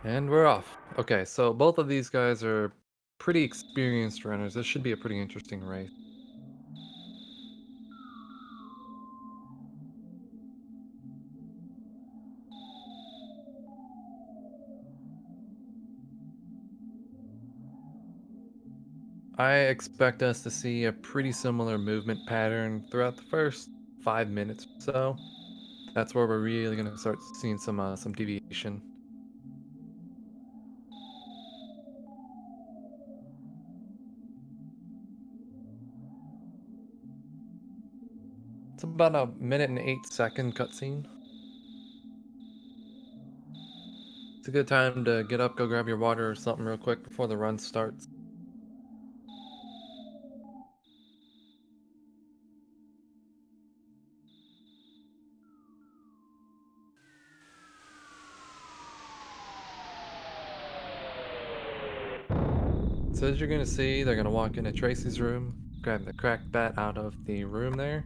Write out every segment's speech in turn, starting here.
And we're off. Okay, so both of these guys are pretty experienced runners. This should be a pretty interesting race. I expect us to see a pretty similar movement pattern throughout the first 5 minutes or so. That's where we're really going to start seeing some deviation. It's about a minute and 8 second cutscene. It's a good time to get up, go grab your water or something real quick before the run starts. So as you're gonna see, they're gonna walk into Tracy's room, grab the cracked bat out of the room there,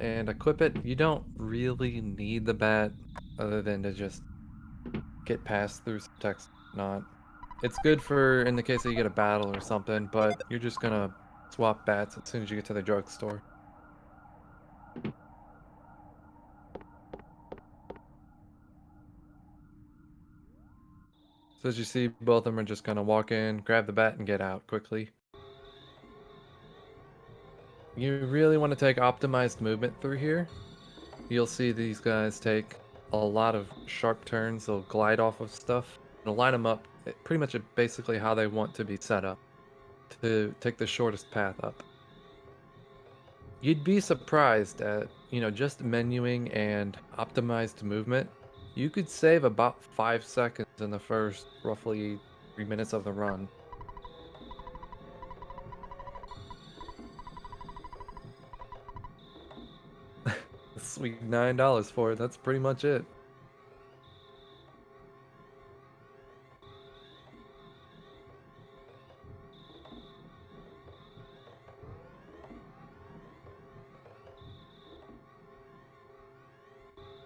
and equip it. You don't really need the bat other than to just get past through some text. Not. It's good for in the case that you get a battle or something, but you're just gonna swap bats as soon as you get to the drugstore. So as you see, both of them are just gonna walk in, grab the bat, and get out quickly. You really want to take optimized movement through here. You'll see these guys take a lot of sharp turns. They'll glide off of stuff. They'll line them up pretty much basically how they want to be set up to take the shortest path up. You'd be surprised at, just menuing and optimized movement. You could save about 5 seconds in the first roughly 3 minutes of the run. Sweet $9 for it. That's pretty much it.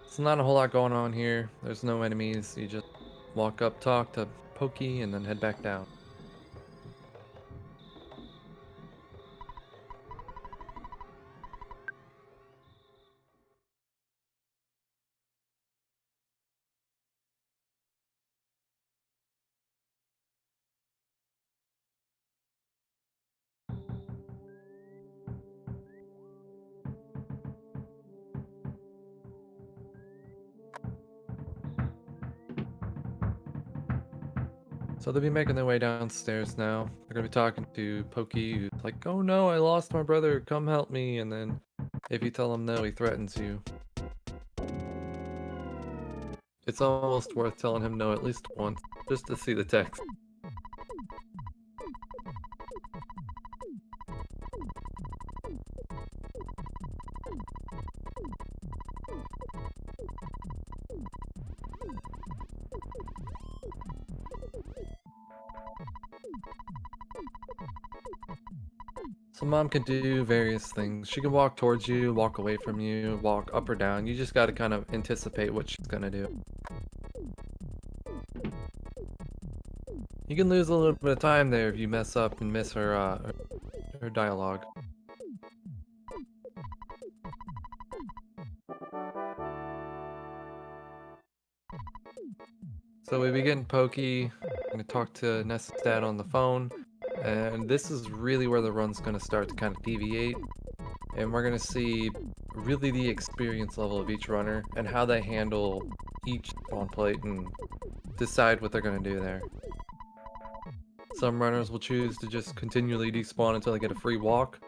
It's not a whole lot going on here. There's no enemies. You just walk up, talk to Pokey, and then head back down. So they'll be making their way downstairs now. They're gonna be talking to Pokey, who's like, "Oh no, I lost my brother. Come help me." And then if you tell him no, he threatens you. It's almost worth telling him no at least once, just to see the text. So mom can do various things. She can walk towards you, walk away from you, walk up or down. You just gotta kind of anticipate what she's gonna do. You can lose a little bit of time there if you mess up and miss her dialogue. So we begin Pokey. I'm gonna talk to Nessa's dad on the phone, and this is really where the run's gonna start to kind of deviate, and we're gonna see really the experience level of each runner and how they handle each spawn plate and decide what they're gonna do there. Some runners will choose to just continually despawn until they get a free walk.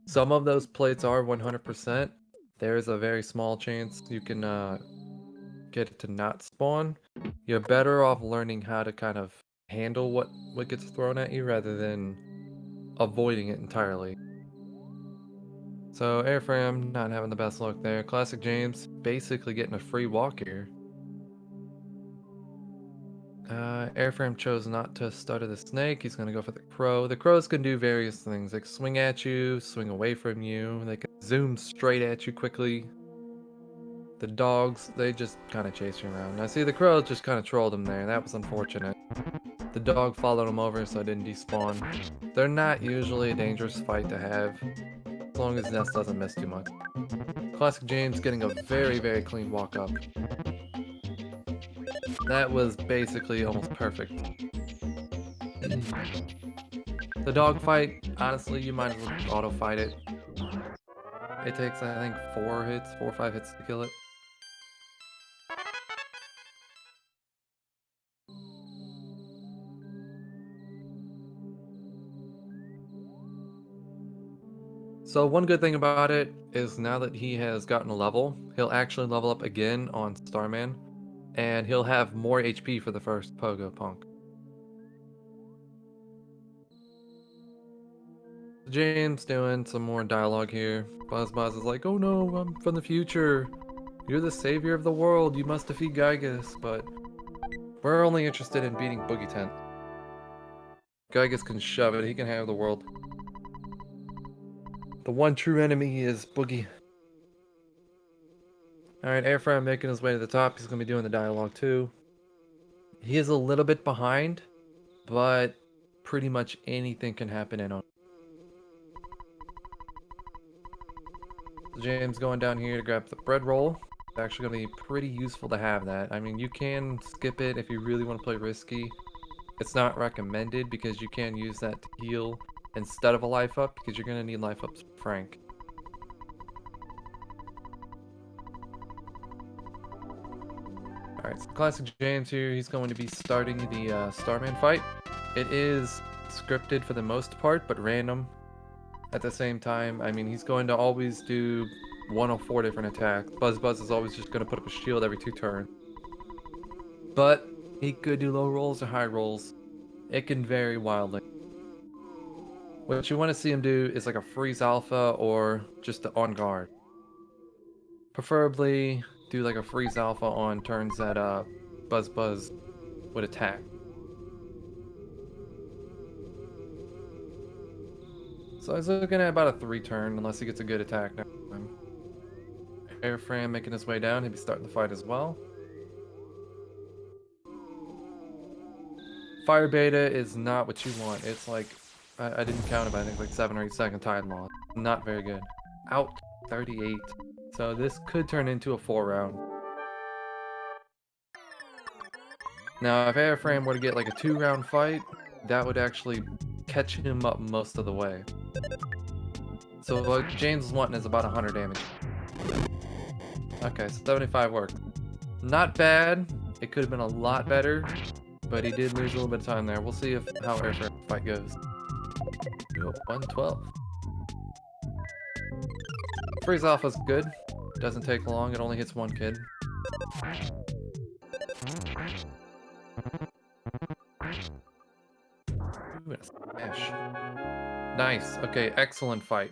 Some of those plates are 100%. There's a very small chance you can get it to not spawn. You're better off learning how to kind of handle what gets thrown at you rather than avoiding it entirely. So Eriphram not having the best luck there. ClassicJames basically getting a free walk here. Airframe chose not to stutter the snake. He's going to go for the crow. The crows can do various things. They can swing at you, swing away from you. They can zoom straight at you quickly. The dogs, they just kind of chase you around. Now see, the crows just kind of trolled him there. That was unfortunate. The dog followed him over, so I didn't despawn. They're not usually a dangerous fight to have, as long as Ness doesn't miss too much. Classic James getting a very, very clean walk up. That was basically almost perfect. The dog fight, honestly, you might as well auto fight it. It takes, I think, 4 or 5 hits to kill it. So one good thing about it is now that he has gotten a level, he'll actually level up again on Starman, and he'll have more HP for the first Pogo Punk. James doing some more dialogue here. BuzzBuzz is like, "Oh no, I'm from the future. You're the savior of the world. You must defeat Gygus, but we're only interested in beating Boogey Tent. Gygus can shove it. He can have the world. The one true enemy is Boogey." Alright, Eriphram making his way to the top. He's going to be doing the dialogue too. He is a little bit behind, but pretty much anything can happen in on. James going down here to grab the bread roll. It's actually going to be pretty useful to have that. I mean, you can skip it if you really want to play risky. It's not recommended because you can use that to heal instead of a life up, because you're going to need life ups for Frank. Alright, so Classic James here, he's going to be starting the Starman fight. It is scripted for the most part, but random at the same time. I mean, he's going to always do 104 different attacks. BuzzBuzz is always just going to put up a shield every 2 turns. But he could do low rolls or high rolls. It can vary wildly. What you want to see him do is like a freeze alpha or just the on guard. Preferably do like a freeze alpha on turns that BuzzBuzz would attack. So I was looking at about a 3 turn, unless he gets a good attack next time. Eriphram making his way down, he'll be starting the fight as well. Fire beta is not what you want. It's like, I didn't count it, but I think like 7 or 8 second time loss. Not very good. Out 38. So this could turn into a 4 round. Now if Eriphram were to get like a 2 round fight, that would actually catch him up most of the way. So what James is wanting is about 100 damage. Okay, so 75 worked. Not bad. It could have been a lot better, but he did lose a little bit of time there. We'll see how Eriphram's fight goes. 112. Freeze Alpha's good. Doesn't take long. It only hits 1 kid. Ooh, a smash. Nice. Okay, excellent fight.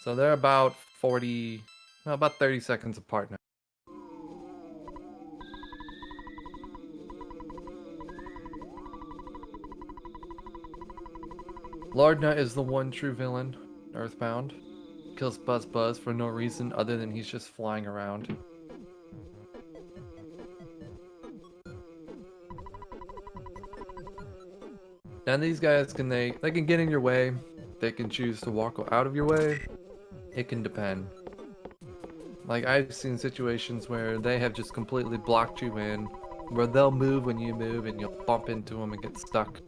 So they're about 40, well, about 30 seconds apart now. Lardna is the one true villain, Earthbound. Kills BuzzBuzz for no reason other than he's just flying around. Now these guys they can get in your way. They can choose to walk out of your way. It can depend. Like I've seen situations where they have just completely blocked you in, where they'll move when you move and you'll bump into them and get stuck.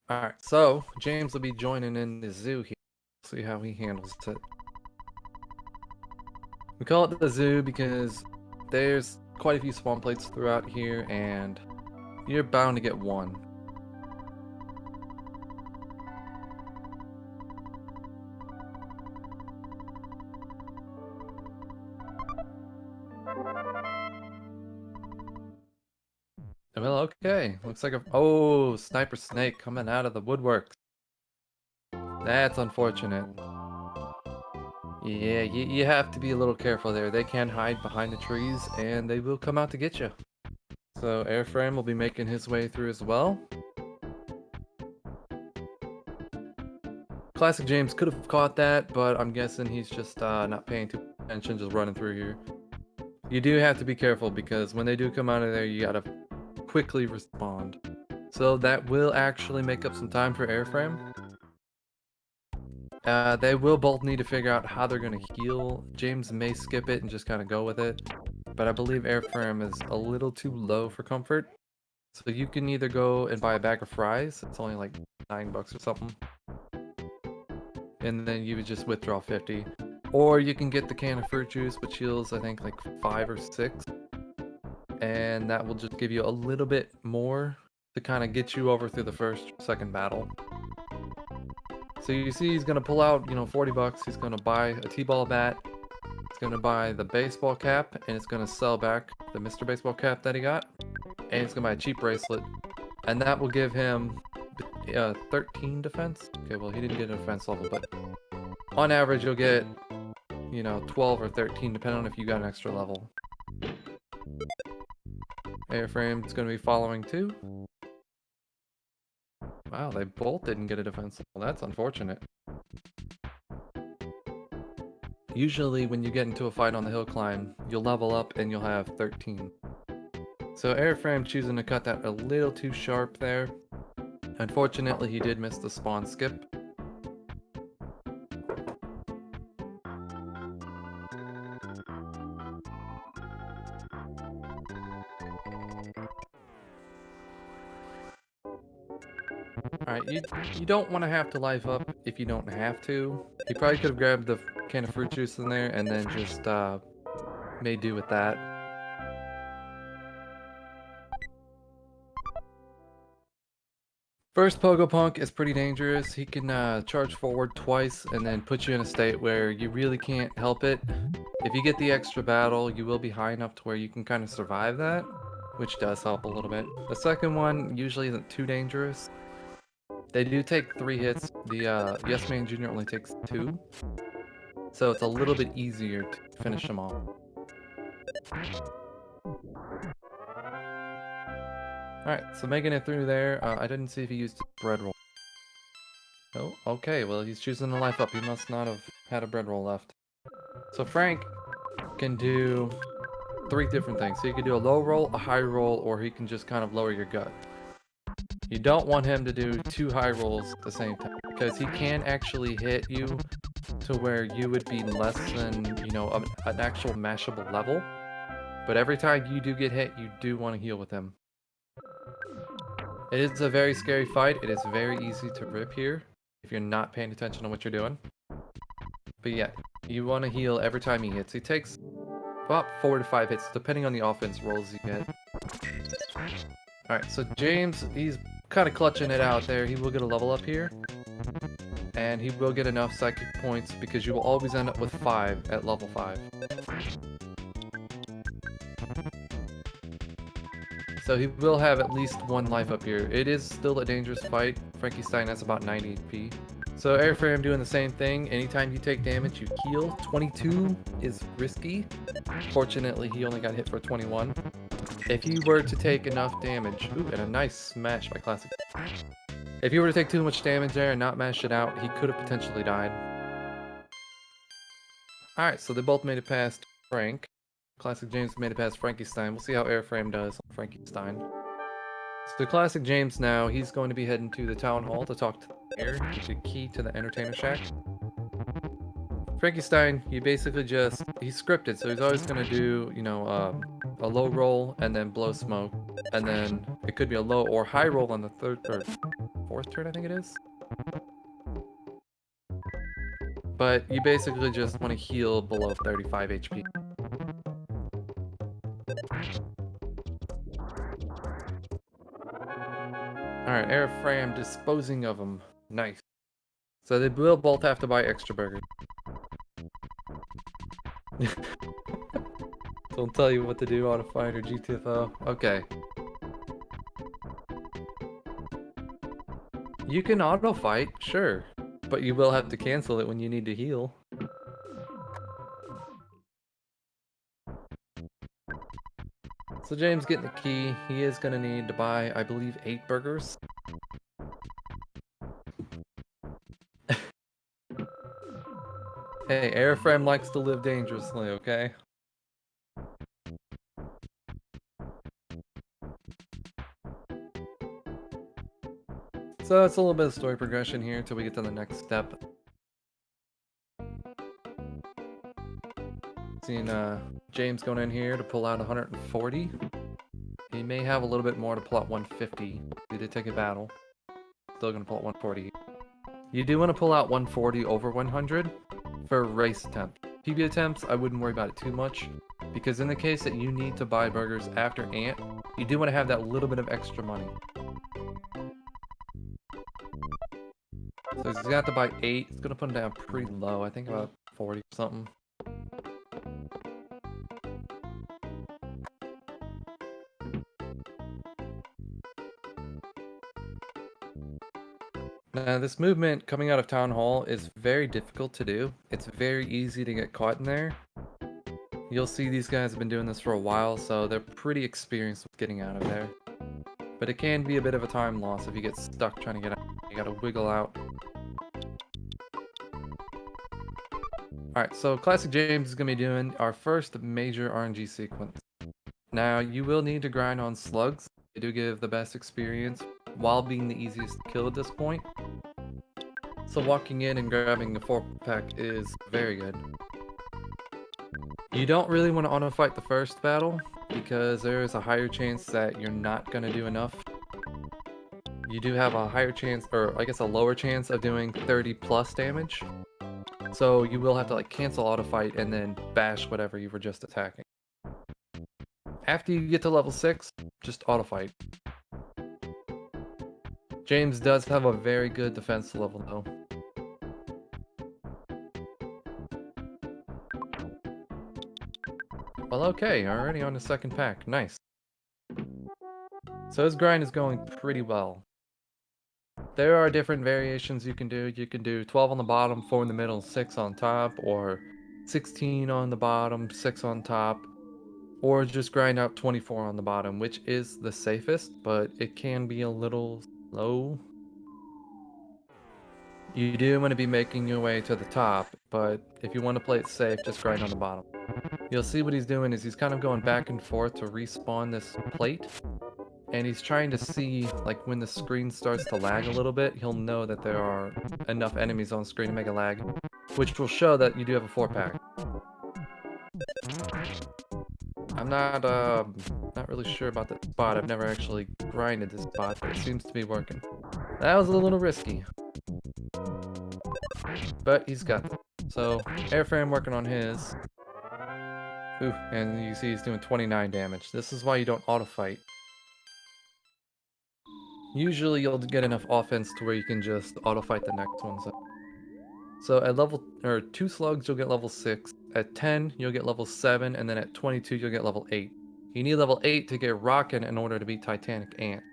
Alright, so James will be joining in the zoo here. See how he handles it. We call it the zoo because there's quite a few spawn plates throughout here and you're bound to get one. Well, okay. Looks like oh, Sniper Snake coming out of the woodwork. That's unfortunate. Yeah, you have to be a little careful there. They can hide behind the trees, and they will come out to get you. So Eriphram will be making his way through as well. ClassicJames could have caught that, but I'm guessing he's just not paying too much attention, just running through here. You do have to be careful because when they do come out of there, you gotta quickly respond. So that will actually make up some time for Eriphram. They will both need to figure out how they're going to heal. James may skip it and just kind of go with it, but I believe Eriphram is a little too low for comfort. So you can either go and buy a bag of fries, it's only like $9 or something, and then you would just withdraw 50. Or you can get the can of fruit juice, which heals I think like 5 or 6, and that will just give you a little bit more to kind of get you over through the second battle. So you see he's going to pull out, 40 bucks. He's going to buy a T-ball bat. He's going to buy the baseball cap, and it's going to sell back the Mr. Baseball cap that he got. And he's going to buy a cheap bracelet. And that will give him 13 defense. Okay, well, he didn't get a defense level, but on average, you'll get, 12 or 13, depending on if you got an extra level. Airframe is going to be following too. Wow, they both didn't get a defense. Well, that's unfortunate. Usually when you get into a fight on the hill climb, you'll level up and you'll have 13. So Airframe choosing to cut that a little too sharp there. Unfortunately, he did miss the spawn skip. Alright, you don't want to have to life up if you don't have to. He probably could have grabbed the can of fruit juice in there and then just made do with that. First Pogopunk is pretty dangerous. He can charge forward twice and then put you in a state where you really can't help it. If you get the extra battle, you will be high enough to where you can kind of survive that, which does help a little bit. The second one usually isn't too dangerous. They do take 3 hits. The Yes Man Jr. only takes 2. So it's a little bit easier to finish them off. Alright, so making it through there, I didn't see if he used a bread roll. Oh, okay, well he's choosing to life up. He must not have had a bread roll left. So Frank can do 3 different things. So he can do a low roll, a high roll, or he can just kind of lower your gut. You don't want him to do 2 high rolls at the same time, because he can actually hit you to where you would be less than, an actual mashable level. But every time you do get hit, you do want to heal with him. It is a very scary fight. It is very easy to rip here if you're not paying attention to what you're doing. But yeah, you want to heal every time he hits. He takes about 4 to 5 hits, depending on the offense rolls you get. Alright, so James, he's kind of clutching it out there. He will get a level up here. And he will get enough psychic points because you will always end up with 5 at level 5. So he will have at least 1 life up here. It is still a dangerous fight. Frankenstein has about 90 HP. So Eriphram doing the same thing. Anytime you take damage, you heal. 22 is risky. Fortunately, he only got hit for 21. If you were to take enough damage... Ooh, and a nice smash by Classic. If you were to take too much damage there and not mash it out, he could have potentially died. Alright, so they both made it past Frank. ClassicJames made it past Frankenstein. We'll see how Airframe does on Frankenstein. So ClassicJames now, he's going to be heading to the town hall to talk to the mayor, get the key to the entertainer shack. Frankenstein, he basically just, he's scripted, so he's always going to do, a low roll and then blow smoke. And then it could be a low or high roll on the 3rd or 4th turn, I think it is. But you basically just want to heal below 35 HP. Alright, Eriphram disposing of them. Nice. So they will both have to buy extra burgers. Don't tell you what to do, auto fight or GTFO. Okay. You can auto fight, sure. But you will have to cancel it when you need to heal. So James getting the key. He is going to need to buy, I believe, 8 burgers. Hey, Eriphram likes to live dangerously, okay? So it's a little bit of story progression here until we get to the next step. Seeing James going in here to pull out 140. He may have a little bit more to pull out 150. He did take a battle. Still gonna pull out 140. You do want to pull out 140 over 100 for race attempts. PB attempts, I wouldn't worry about it too much, because in the case that you need to buy burgers after Ant, you do want to have that little bit of extra money. So he's got to buy 8. It's gonna put him down pretty low. I think about 40 or something. Now, this movement coming out of Town Hall is very difficult to do. It's very easy to get caught in there. You'll see these guys have been doing this for a while, so they're pretty experienced with getting out of there. But it can be a bit of a time loss if you get stuck trying to get out. You gotta wiggle out. Alright, so Classic James is gonna be doing our first major RNG sequence. Now, you will need to grind on slugs. They do give the best experience while being the easiest to kill at this point. So walking in and grabbing a 4-pack is very good. You don't really want to auto-fight the first battle, because there is a higher chance that you're not going to do enough. You do have a higher chance, or I guess a lower chance of doing 30 plus damage. So you will have to like cancel auto-fight and then bash whatever you were just attacking. After you get to level 6, just auto-fight. James does have a very good defense level though. Well, okay, already on the second pack. Nice. So his grind is going pretty well. There are different variations you can do. You can do 12 on the bottom, 4 in the middle, 6 on top, or 16 on the bottom, 6 on top, or just grind out 24 on the bottom, which is the safest, but it can be a little slow. You do want to be making your way to the top, but if you want to play it safe, just grind on the bottom. You'll see what he's doing is he's kind of going back and forth to respawn this plate. And he's trying to see, like, when the screen starts to lag a little bit, he'll know that there are enough enemies on screen to make a lag, which will show that you do have a 4-pack. I'm not really sure about this spot. I've never actually grinded this spot, but it seems to be working. That was a little risky. But he's got it. So, Eriphram working on his. Ooh, and you see he's doing 29 damage. This is why you don't auto-fight. Usually you'll get enough offense to where you can just auto-fight the next one. So at level, or 2 slugs, you'll get level 6. At 10, you'll get level 7, and then at 22, you'll get level 8. You need level 8 to get rockin' in order to beat Titanic Ant.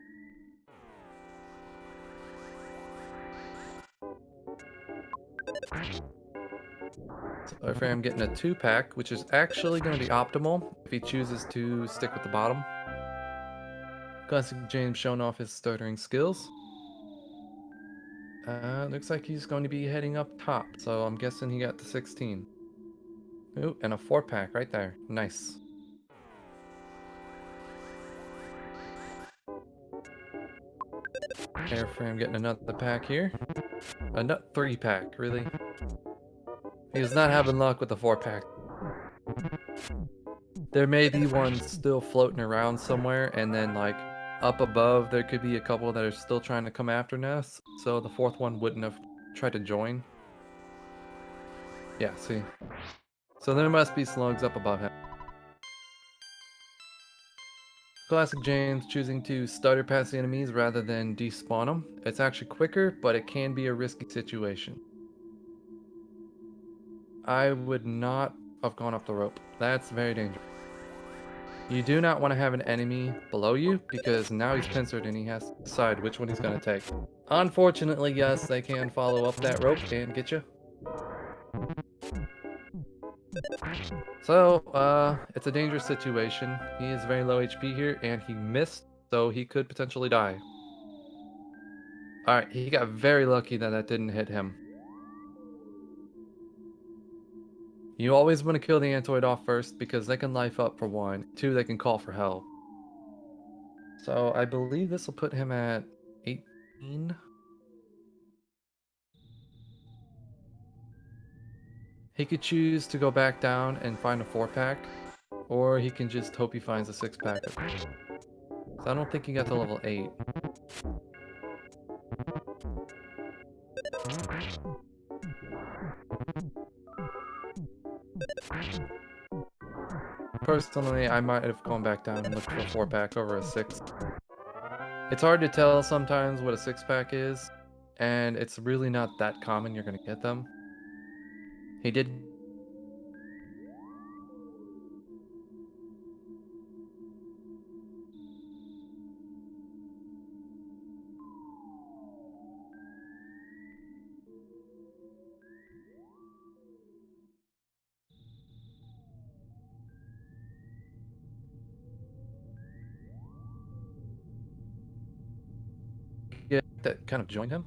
So Eriphram getting a 2-pack, which is actually going to be optimal if he chooses to stick with the bottom. Classic James showing off his stuttering skills. Looks like he's going to be heading up top, so I'm guessing he got to 16. Ooh, and a 4-pack right there. Nice. Eriphram getting another pack here. A 3-pack, really? He was not having luck with the 4-pack. There may be one still floating around somewhere, and then like up above there could be a couple that are still trying to come after Ness, so the 4th one wouldn't have tried to join. Yeah, see? So there must be slugs up above him. Classic James choosing to stutter past the enemies rather than despawn them. It's actually quicker, but it can be a risky situation. I would not have gone up the rope. That's very dangerous. You do not want to have an enemy below you, because now he's pincered and he has to decide which one he's going to take. Unfortunately, yes, they can follow up that rope and get you. So, it's a dangerous situation. He is very low HP here, and he missed, so he could potentially die. Alright, he got very lucky that that didn't hit him. You always want to kill the Antoid off first, because they can life up for one. Two, they can call for help. So, I believe this will put him at 18. He could choose to go back down and find a 4-pack, or he can just hope he finds a 6-pack. So I don't think he got to level 8. Personally, I might have gone back down and looked for a 4-pack over a 6. It's hard to tell sometimes what a 6-pack is, and it's really not that common you're going to get them. He did get that kind of join him.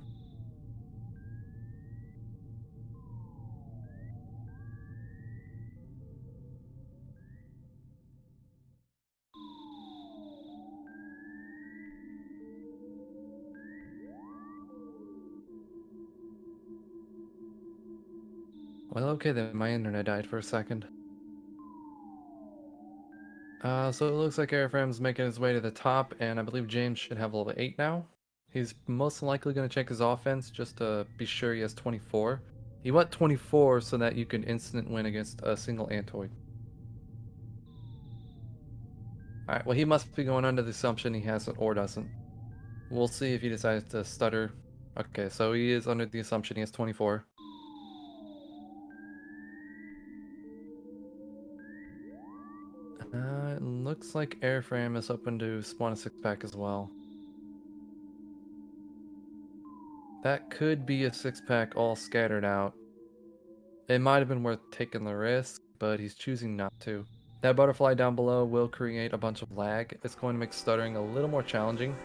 Well, okay then, my internet died for a second. So it looks like Eriphram's making his way to the top, and I believe James should have level 8 now. He's most likely going to check his offense just to be sure he has 24. You want 24 so that you can instant win against a single Antoid. Alright, well he must be going under the assumption he has it or doesn't. We'll see if he decides to stutter. Okay, so he is under the assumption he has 24. It looks like Airframe is open to spawn a 6-pack as well. That could be a 6-pack all scattered out. It might have been worth taking the risk, but he's choosing not to. That butterfly down below will create a bunch of lag. It's going to make stuttering a little more challenging.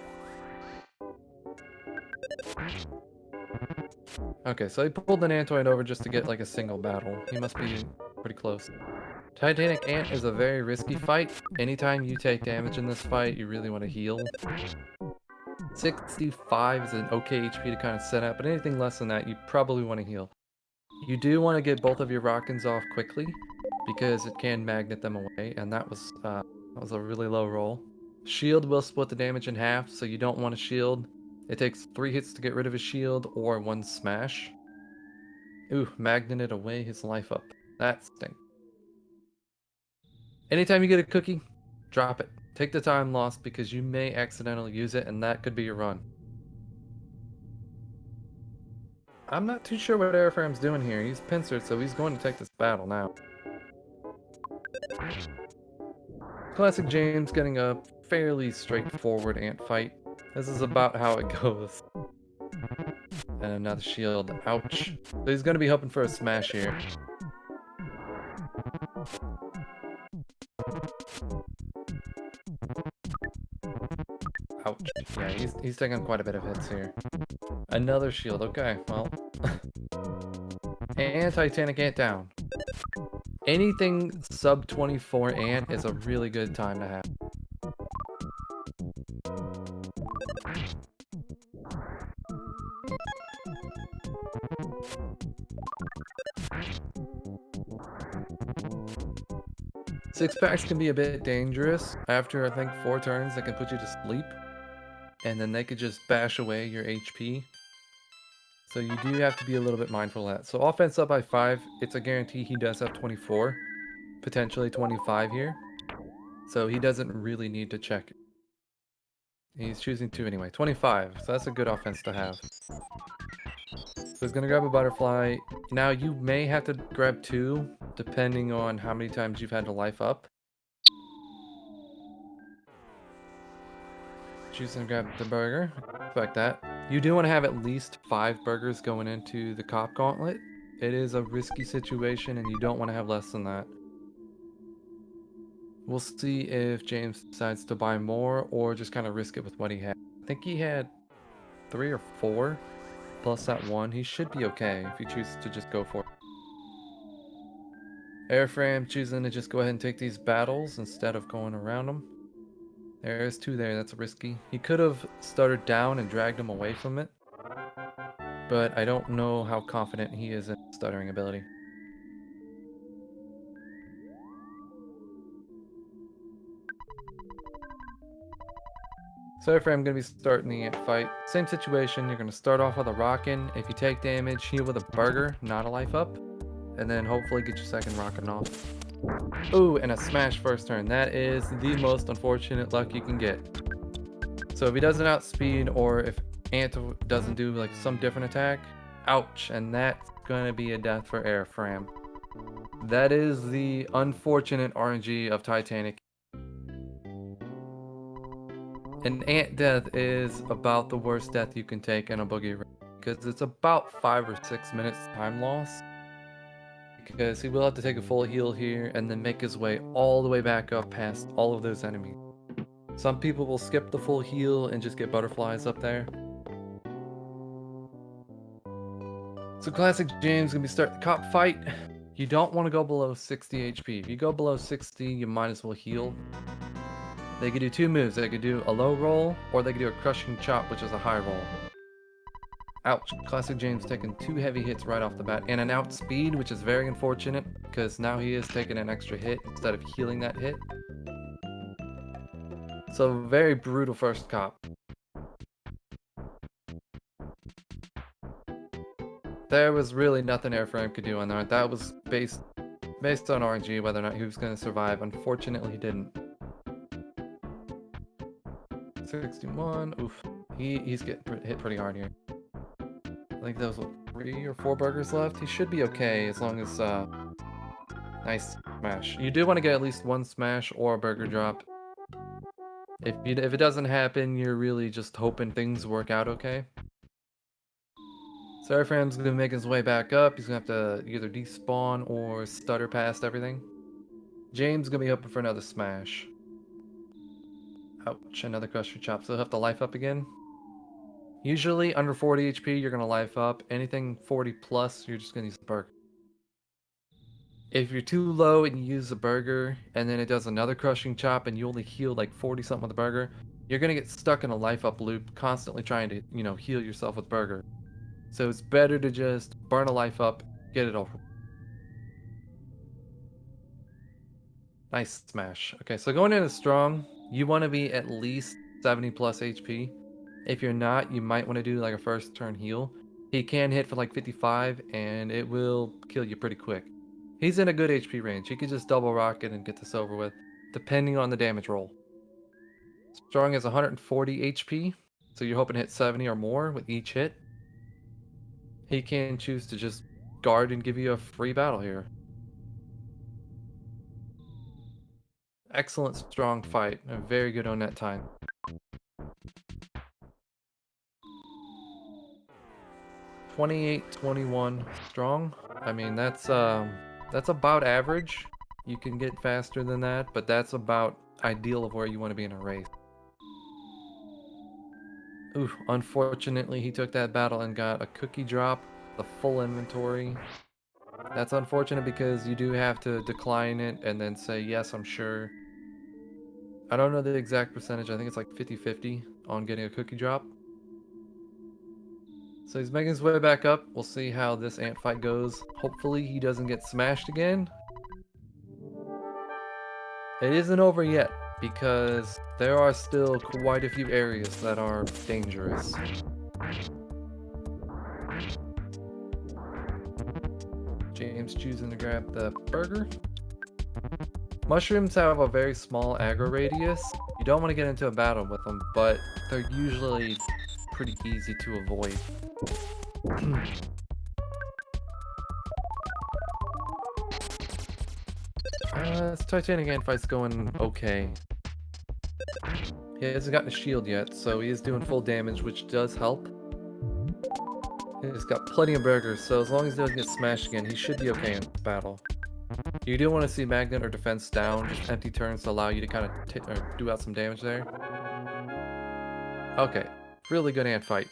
Okay, so he pulled an Antoid over just to get like a single battle. He must be pretty close. Titanic Ant is a very risky fight. Anytime you take damage in this fight, you really want to heal. 65 is an okay HP to kind of set up, but anything less than that, you probably want to heal. You do want to get both of your Rockins off quickly, because it can magnet them away, and that was a really low roll. Shield will split the damage in half, so you don't want to shield. It takes 3 hits to get rid of his shield, or 1 smash. Ooh, magneted away his life up. That stinks. Anytime you get a cookie, drop it. Take the time lost because you may accidentally use it and that could be your run. I'm not too sure what Eriphram's doing here. He's pincered, so he's going to take this battle now. ClassicJames getting a fairly straightforward ant fight. This is about how it goes. And another shield. Ouch. So he's going to be hoping for a smash here. Ouch. Yeah, he's taking quite a bit of hits here. Another shield. Okay, well. And Titanic Ant down. Anything sub 24 ant is a really good time to have. Six packs can be a bit dangerous. After I think 4 turns, they can put you to sleep. And then they could just bash away your HP. So you do have to be a little bit mindful of that. So offense up by 5, it's a guarantee he does have 24. Potentially 25 here. So he doesn't really need to check it. He's choosing 2 anyway. 25, so that's a good offense to have. So he's gonna grab a butterfly. Now you may have to grab 2, depending on how many times you've had to life up. Choosing to grab the burger. Expect that. You do want to have at least 5 burgers going into the cop gauntlet. It is a risky situation and you don't want to have less than that. We'll see if James decides to buy more or just kind of risk it with what he had. I think he had 3 or 4 plus that 1. He should be okay if he chooses to just go for it. Eriphram choosing to just go ahead and take these battles instead of going around them. There's 2 there, that's risky. He could have stuttered down and dragged him away from it, but I don't know how confident he is in stuttering ability. So Eriphram going to be starting the ant fight. Same situation, you're going to start off with a rockin'. If you take damage, heal with a burger, not a life up. And then hopefully get your second rockin' off. Ooh, and a smash first turn. That is the most unfortunate luck you can get. So if he doesn't outspeed or if Ant doesn't do like some different attack, ouch, and that's gonna be a death for Eriphram. That is the unfortunate RNG of Titanic. An Ant death is about the worst death you can take in a Boogey ring, because it's about 5 or 6 minutes time loss. Because he will have to take a full heal here and then make his way all the way back up past all of those enemies. Some people will skip the full heal and just get butterflies up there. So ClassicJames gonna be starting the cop fight. You don't want to go below 60 HP. If you go below 60, you might as well heal. They could do 2 moves. They could do a low roll or they could do a crushing chop, which is a high roll. Ouch, ClassicJames taking 2 heavy hits right off the bat, and an outspeed, which is very unfortunate, because now he is taking an extra hit instead of healing that hit. So very brutal first cop. There was really nothing Eriphram could do on that. That was based on RNG, whether or not he was going to survive. Unfortunately, he didn't. 61, oof. He's getting hit pretty hard here. I think those were 3 or 4 burgers left. He should be okay as long as, nice smash. You do want to get at least 1 smash or a burger drop. If it doesn't happen, you're really just hoping things work out okay. So Eriphram's going to make his way back up. He's going to have to either despawn or stutter past everything. James is going to be hoping for another smash. Ouch, another crusher chop. So he'll have to life up again. Usually under 40 HP, you're going to life up. Anything 40 plus, you're just going to use the burger. If you're too low and you use the burger, and then it does another crushing chop, and you only heal like 40 something with the burger, you're going to get stuck in a life up loop, constantly trying to, heal yourself with burger. So it's better to just burn a life up, get it over. Nice smash. Okay, so going into strong, you want to be at least 70 plus HP. If you're not, you might want to do like a first turn heal. He can hit for like 55 and it will kill you pretty quick. He's in a good HP range. He could just double rocket and get this over with, depending on the damage roll. Strong is 140 HP, so you're hoping to hit 70 or more with each hit. He can choose to just guard and give you a free battle here. Excellent strong fight. Very good on that time. 28-21 strong. I mean, that's about average. You can get faster than that, but that's about ideal of where you want to be in a race. Ooh, unfortunately, he took that battle and got a cookie drop, the full inventory. That's unfortunate because you do have to decline it and then say, yes, I'm sure. I don't know the exact percentage. I think it's like 50-50 on getting a cookie drop. So he's making his way back up. We'll see how this ant fight goes. Hopefully he doesn't get smashed again. It isn't over yet, because there are still quite a few areas that are dangerous. James choosing to grab the burger. Mushrooms have a very small aggro radius. You don't want to get into a battle with them, but they're usually pretty easy to avoid. This Titanic ant fight's going okay. He hasn't gotten a shield yet, so he is doing full damage, which does help. He's got plenty of burgers, so as long as he doesn't get smashed again, he should be okay in this battle. You do want to see Magnet or defense down, just empty turns to allow you to kind of do out some damage there. Okay, really good ant fight.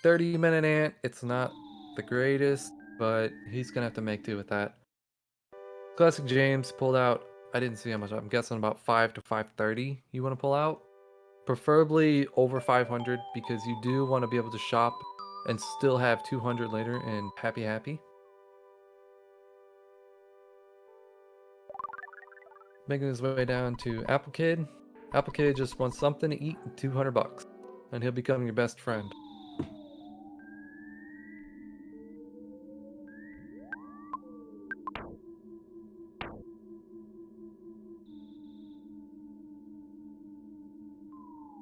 30-minute ant, it's not the greatest, but he's gonna have to make do with that. Classic James pulled out, I didn't see how much, I'm guessing about 5 to 530 you want to pull out. Preferably over 500 because you do want to be able to shop and still have 200 later and happy. Making his way down to Apple Kid. Apple Kid just wants something to eat and 200 bucks. And he'll become your best friend.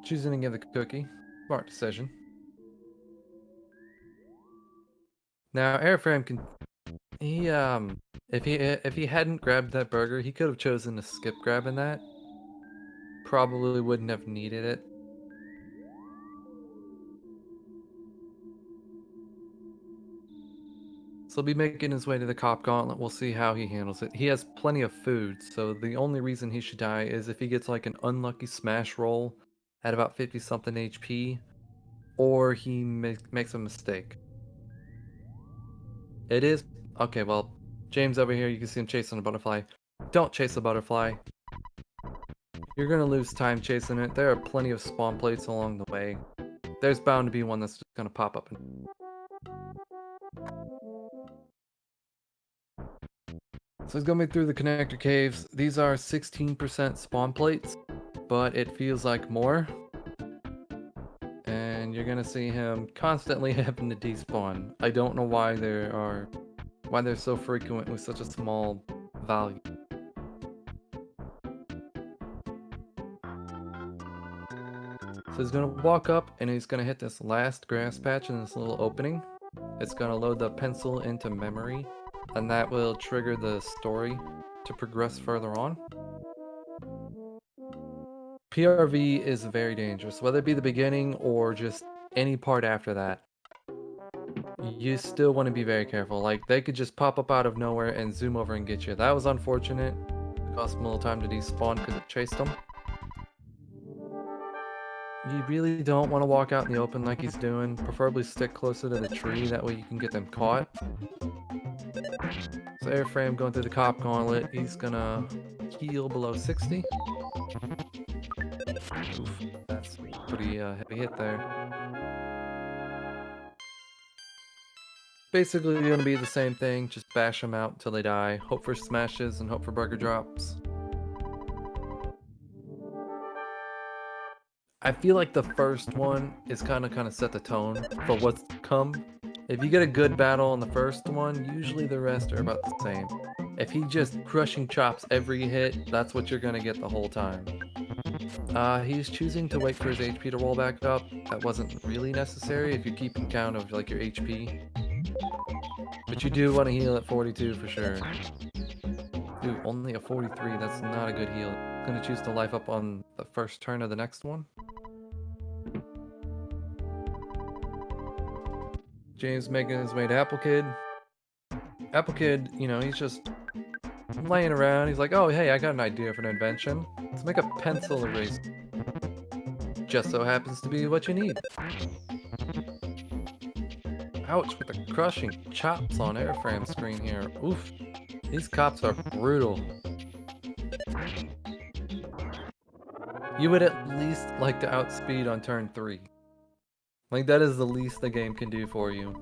Choosing to give the cookie. Smart decision. Now Eriphram can if he hadn't grabbed that burger, he could have chosen to skip grabbing that. Probably wouldn't have needed it. So he'll be making his way to the cop gauntlet. We'll see how he handles it. He has plenty of food, so the only reason he should die is if he gets like an unlucky smash roll at about 50 something HP, or he makes a mistake. It is okay. Well, James over here, you can see him chasing a butterfly. Don't chase a butterfly. You're gonna lose time chasing it. There are plenty of spawn plates along the way. There's bound to be one that's just gonna pop up. So he's going through the connector caves. These are 16% spawn plates, but it feels like more. And you're gonna see him constantly having to despawn. I don't know why they're so frequent with such a small value. So he's gonna walk up and he's gonna hit this last grass patch in this little opening. It's gonna load the pencil into memory, and that will trigger the story to progress further on. PRV is very dangerous, whether it be the beginning or just any part after that. You still want to be very careful. Like, they could just pop up out of nowhere and zoom over and get you. That was unfortunate. It cost him a little time to despawn because it chased him. You really don't want to walk out in the open like he's doing. Preferably stick closer to the tree, that way you can get them caught. So Eriphram going through the cop gauntlet, he's gonna heal below 60. Oof, that's a pretty heavy hit there. Basically, you're gonna be the same thing, just bash them out until they die, hope for smashes and hope for burger drops. I feel like the first one is kind of set the tone for what's to come. If you get a good battle on the first one, usually the rest are about the same. If he just crushing chops every hit, that's what you're gonna get the whole time. He's choosing to wait for his HP to roll back up. That wasn't really necessary if you're keeping count of like your HP. But you do want to heal at 42 for sure. Dude, only a 43, that's not a good heal. Gonna choose to life up on the first turn of the next one. James making his way to Apple Kid. Apple Kid, you know, he's just laying around. He's like, oh, hey, I got an idea for an invention. Let's make a pencil eraser. Just so happens to be what you need. Ouch, with the crushing chops on Eriphram's screen here. Oof. These cops are brutal. You would at least like to outspeed on turn 3. Like, that is the least the game can do for you.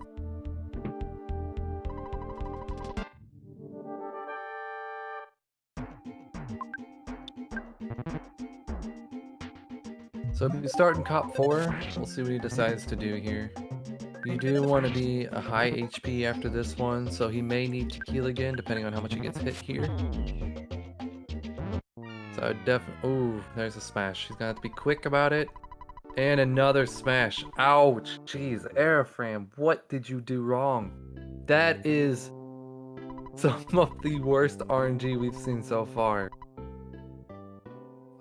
So if you start in Cop 4, we'll see what he decides to do here. You do want to be a high HP after this one, so he may need to heal again, depending on how much he gets hit here. So definitely... Ooh, there's a smash. He's gonna have to be quick about it. And another smash. Ouch. Jeez, Eriphram, what did you do wrong? That is some of the worst RNG we've seen so far.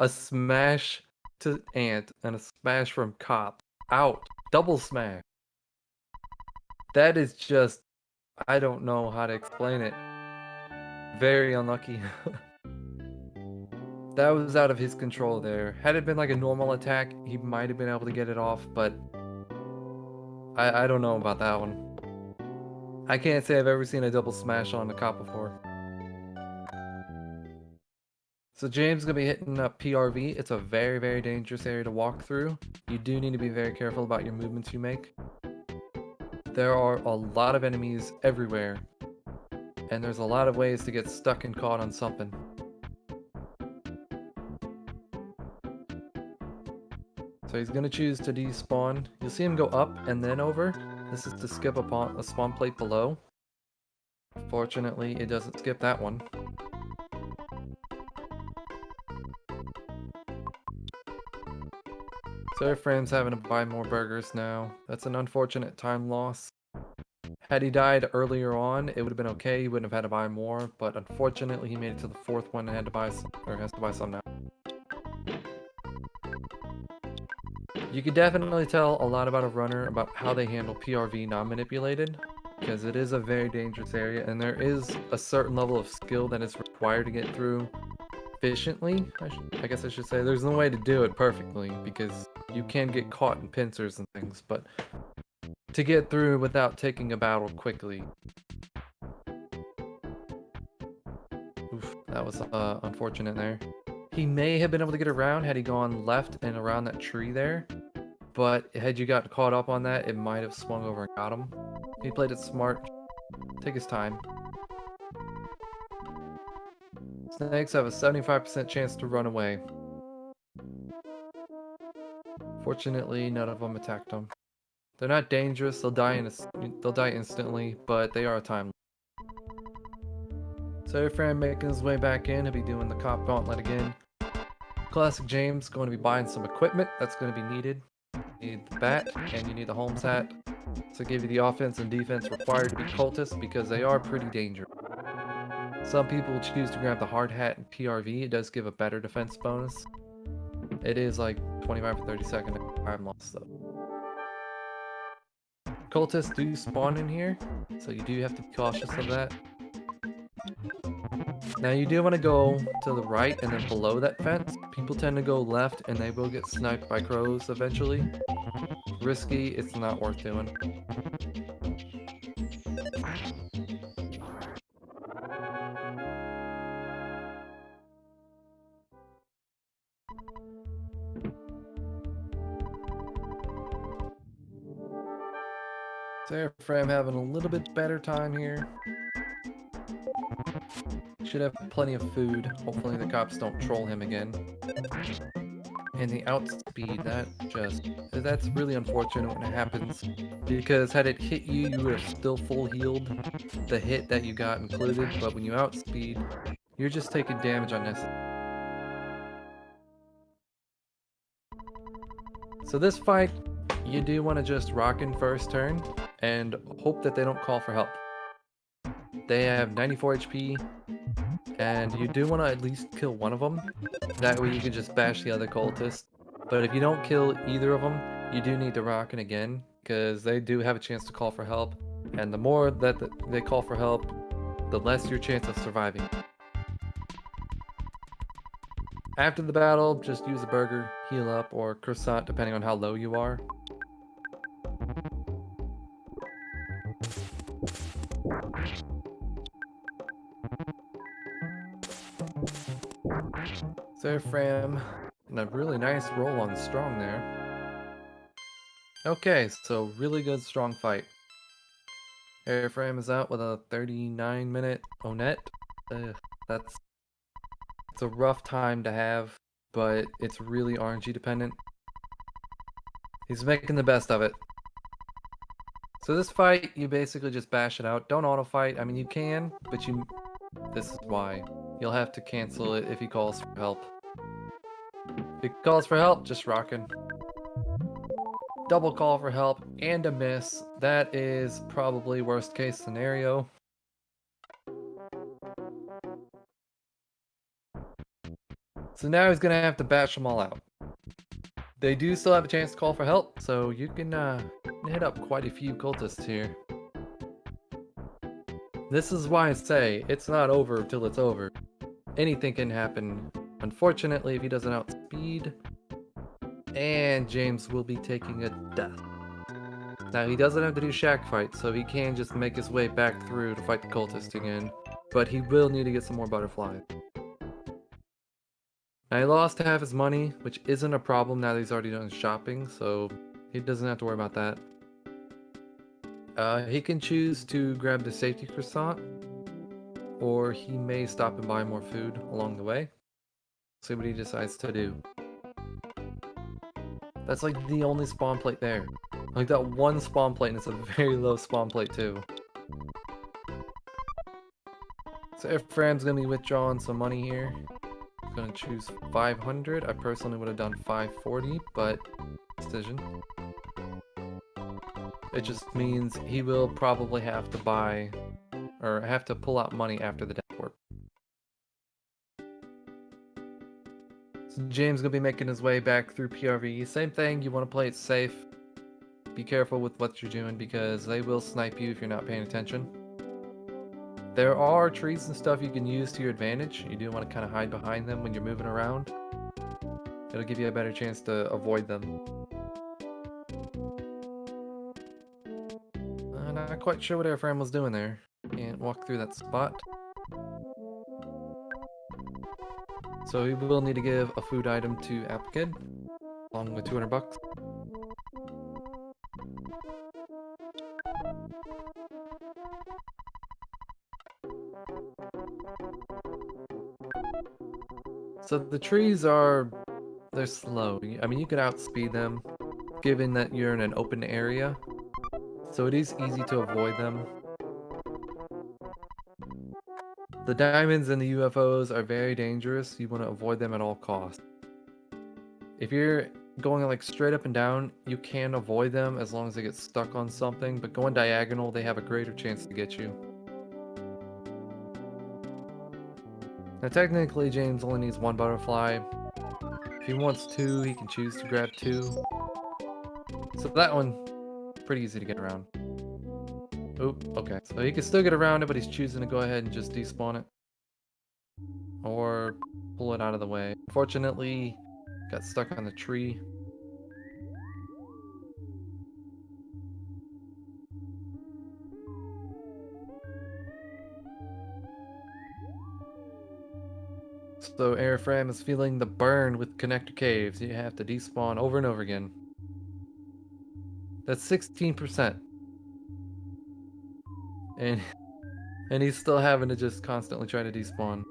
A smash to Ant and a smash from Cop. Out. Double smash. That is just, I don't know how to explain it. Very unlucky. That was out of his control there. Had it been like a normal attack, he might have been able to get it off, but I don't know about that one. I can't say I've ever seen a double smash on the cop before. So James is going to be hitting up PRV. It's a very, very dangerous area to walk through. You do need to be very careful about your movements you make. There are a lot of enemies everywhere, and there's a lot of ways to get stuck and caught on something. So he's going to choose to despawn. You'll see him go up and then over. This is to skip a spawn plate below. Fortunately, it doesn't skip that one. So Eriphram's having to buy more burgers now. That's an unfortunate time loss. Had he died earlier on, it would have been okay. He wouldn't have had to buy more, but unfortunately, he made it to the fourth one and had to buy some, or has to buy some now. You could definitely tell a lot about a runner about how they handle PRV non-manipulated, because it is a very dangerous area, and there is a certain level of skill that is required to get through efficiently. I guess I should say there's no way to do it perfectly, because you can get caught in pincers and things, but to get through without taking a battle quickly. Oof, that was unfortunate there. He may have been able to get around had he gone left and around that tree there, but had you got caught up on that, it might have swung over and got him. He played it smart. Take his time. Snakes have a 75% chance to run away. Fortunately, none of them attacked him. They're not dangerous, they'll die instantly, but they are a time. So Eriphram making his way back in, he'll be doing the cop gauntlet again. ClassicJames going to be buying some equipment that's going to be needed. You need the bat, and you need the Holmes hat to give you the offense and defense required to be cultists, because they are pretty dangerous. Some people choose to grab the hard hat and PRV. It does give a better defense bonus. It is like 25 or 30 second time loss though. Cultists do spawn in here, so you do have to be cautious of that. Now you do want to go to the right and then below that fence. People tend to go left and they will get sniped by crows eventually. Risky, it's not worth doing. Eriphram having a little bit better time here. Should have plenty of food. Hopefully the cops don't troll him again. And the outspeed, that's really unfortunate when it happens. Because had it hit you, you would have still full healed the hit that you got included. But when you outspeed, you're just taking damage unnecessarily. So this fight, you do want to just rock in first turn and hope that they don't call for help. They have 94 HP, and you do want to at least kill one of them. That way you can just bash the other cultist. But if you don't kill either of them, you do need to rock in again, because they do have a chance to call for help. And the more that they call for help, the less your chance of surviving. After the battle, just use a burger, heal up, or croissant depending on how low you are. So Eriphram, and a really nice roll on strong there. Okay, so really good strong fight. Eriphram is out with a 39-minute Onet. It's a rough time to have, but it's really RNG dependent. He's making the best of it. So this fight, you basically just bash it out. Don't auto fight. I mean, you can, but this is why. You'll have to cancel it if he calls for help. If he calls for help, just rockin'. Double call for help and a miss. That is probably worst case scenario. So now he's gonna have to bash them all out. They do still have a chance to call for help, so you can hit up quite a few cultists here. This is why I say it's not over till it's over. Anything can happen. Unfortunately, if he doesn't outspeed, and James will be taking a death. Now, he doesn't have to do shack fight, so he can just make his way back through to fight the cultist again, but he will need to get some more butterflies. Now, he lost half his money, which isn't a problem now that he's already done shopping, so he doesn't have to worry about that. He can choose to grab the safety croissant, or he may stop and buy more food along the way. See what he decides to do. That's like the only spawn plate there. Like that one spawn plate, and it's a very low spawn plate too. So Eriphram's gonna be withdrawing some money here. I'm gonna choose 500. I personally would have done 540, but decision. It just means he will probably have to buy, or have to pull out money after the death warp. So James gonna be making his way back through PRV. Same thing, you want to play it safe. Be careful with what you're doing because they will snipe you if you're not paying attention. There are trees and stuff you can use to your advantage. You do want to kind of hide behind them when you're moving around. It'll give you a better chance to avoid them. I'm not quite sure what Eriphram was doing there. Can't walk through that spot. So we will need to give a food item to Applicant, along with 200 bucks. So the trees they're slow. I mean, you can outspeed them, given that you're in an open area. So it is easy to avoid them. The diamonds and the UFOs are very dangerous. You want to avoid them at all costs. If you're going like straight up and down, you can avoid them as long as they get stuck on something, but going diagonal, they have a greater chance to get you. Now technically, James only needs one butterfly. If he wants two, he can choose to grab two. So that one, pretty easy to get around. Oop, okay. So he can still get around it, but he's choosing to go ahead and just despawn it. Or pull it out of the way. Unfortunately, got stuck on the tree. So Eriphram is feeling the burn with connector caves. You have to despawn over and over again. That's 16%. And he's still having to just constantly try to despawn.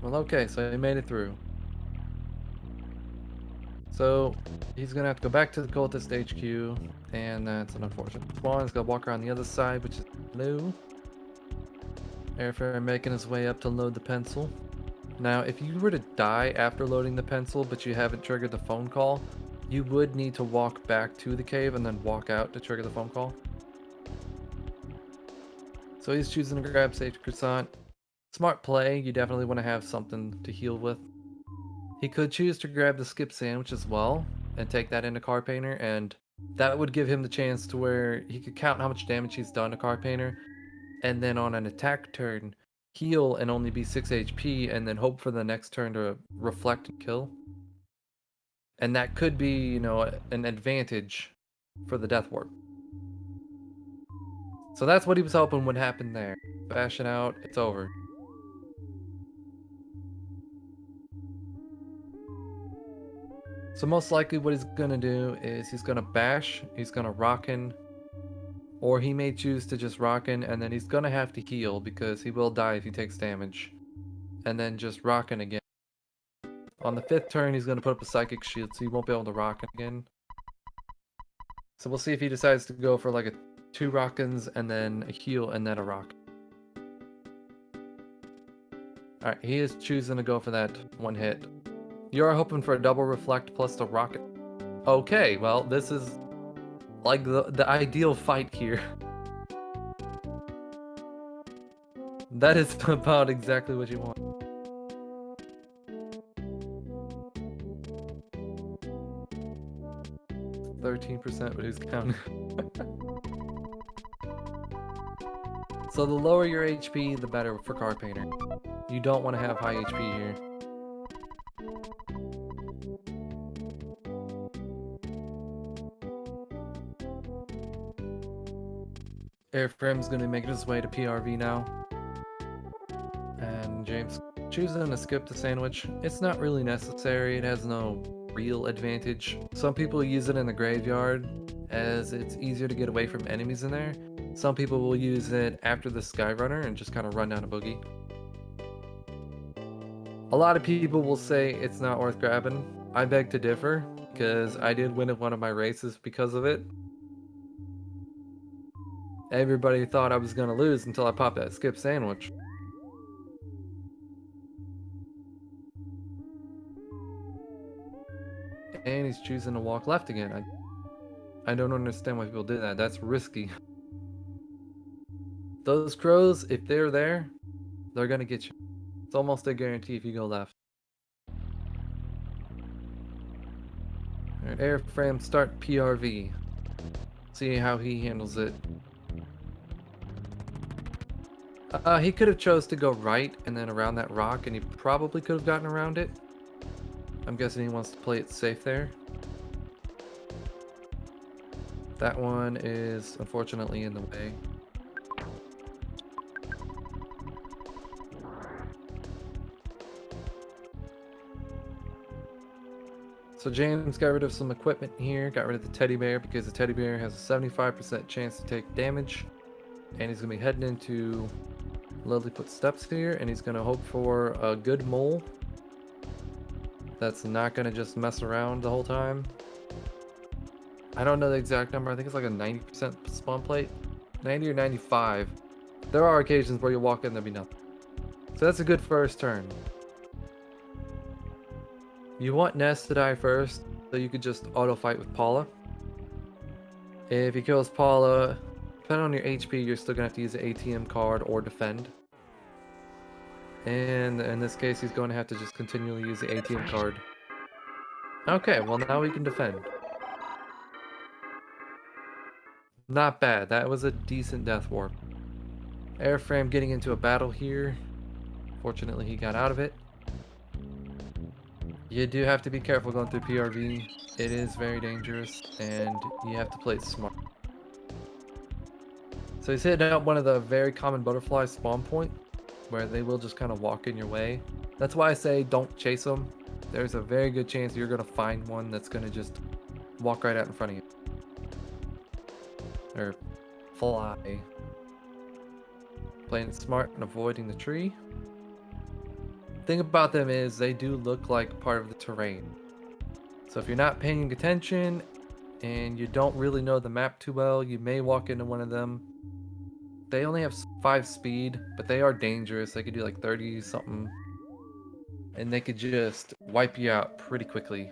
Well, okay, so he made it through. So he's gonna have to go back to the cultist HQ, and that's an unfortunate spawn. He's gonna walk around the other side, which is blue. Eriphram making his way up to load the pencil. Now, if you were to die after loading the pencil, but you haven't triggered the phone call, you would need to walk back to the cave and then walk out to trigger the phone call. So he's choosing to grab safety croissant. Smart play, you definitely want to have something to heal with. He could choose to grab the skip sandwich as well and take that into Car Painter, and that would give him the chance to where he could count how much damage he's done to Car Painter, and then on an attack turn, heal and only be 6 HP, and then hope for the next turn to reflect and kill. And that could be, you know, an advantage for the Death Warp. So that's what he was hoping would happen there. Bash it out, it's over. So most likely what he's gonna do is he's gonna bash, he's gonna rockin', or he may choose to just rockin', and then he's gonna have to heal because he will die if he takes damage. And then just rockin' again. On the 5th turn, he's gonna put up a psychic shield, so he won't be able to rockin' again. So we'll see if he decides to go for like a 2 rockins and then a heal and then a rock. Alright, he is choosing to go for that 1 hit. You're hoping for a double reflect plus the rocket. Okay, well, this is like the ideal fight here. That is about exactly what you want. 13%, but who's counting? So the lower your HP, the better for Card Painter. You don't want to have high HP here. Eriphram's gonna make his way to PRV now. And James choosing to skip the sandwich. It's not really necessary, it has no real advantage. Some people use it in the graveyard as it's easier to get away from enemies in there. Some people will use it after the Skyrunner and just kind of run down a Boogey. A lot of people will say it's not worth grabbing. I beg to differ, because I did win one of my races because of it. Everybody thought I was going to lose until I popped that skip sandwich. And he's choosing to walk left again. I don't understand why people do that. That's risky. Those crows, if they're there, they're going to get you. It's almost a guarantee if you go left. Alright, Eriphram, start PRV. See how he handles it. He could have chose to go right and then around that rock, and he probably could have gotten around it. I'm guessing he wants to play it safe there. That one is unfortunately in the way. So James got rid of some equipment here, got rid of the teddy bear because the teddy bear has a 75% chance to take damage. And he's going to be heading into Lilliput Steps here, and he's going to hope for a good mole that's not going to just mess around the whole time. I don't know the exact number, I think it's like a 90% spawn plate. 90 or 95. There are occasions where you walk in and there'll be nothing. So that's a good first turn. You want Ness to die first, so you could just auto-fight with Paula. If he kills Paula, depending on your HP, you're still going to have to use an ATM card or defend. And in this case, he's going to have to just continually use the ATM card. Okay, well now we can defend. Not bad, that was a decent death warp. Eriphram getting into a battle here. Fortunately, he got out of it. You do have to be careful going through PRV. It is very dangerous, and you have to play it smart. So he's hitting out one of the very common butterfly spawn point, where they will just kind of walk in your way. That's why I say don't chase them. There's a very good chance you're going to find one that's going to just walk right out in front of you. Or fly. Playing it smart and avoiding the tree. Thing about them is they do look like part of the terrain. So if you're not paying attention and you don't really know the map too well, you may walk into one of them. They only have 5 speed, but they are dangerous. They could do like 30 something. And they could just wipe you out pretty quickly.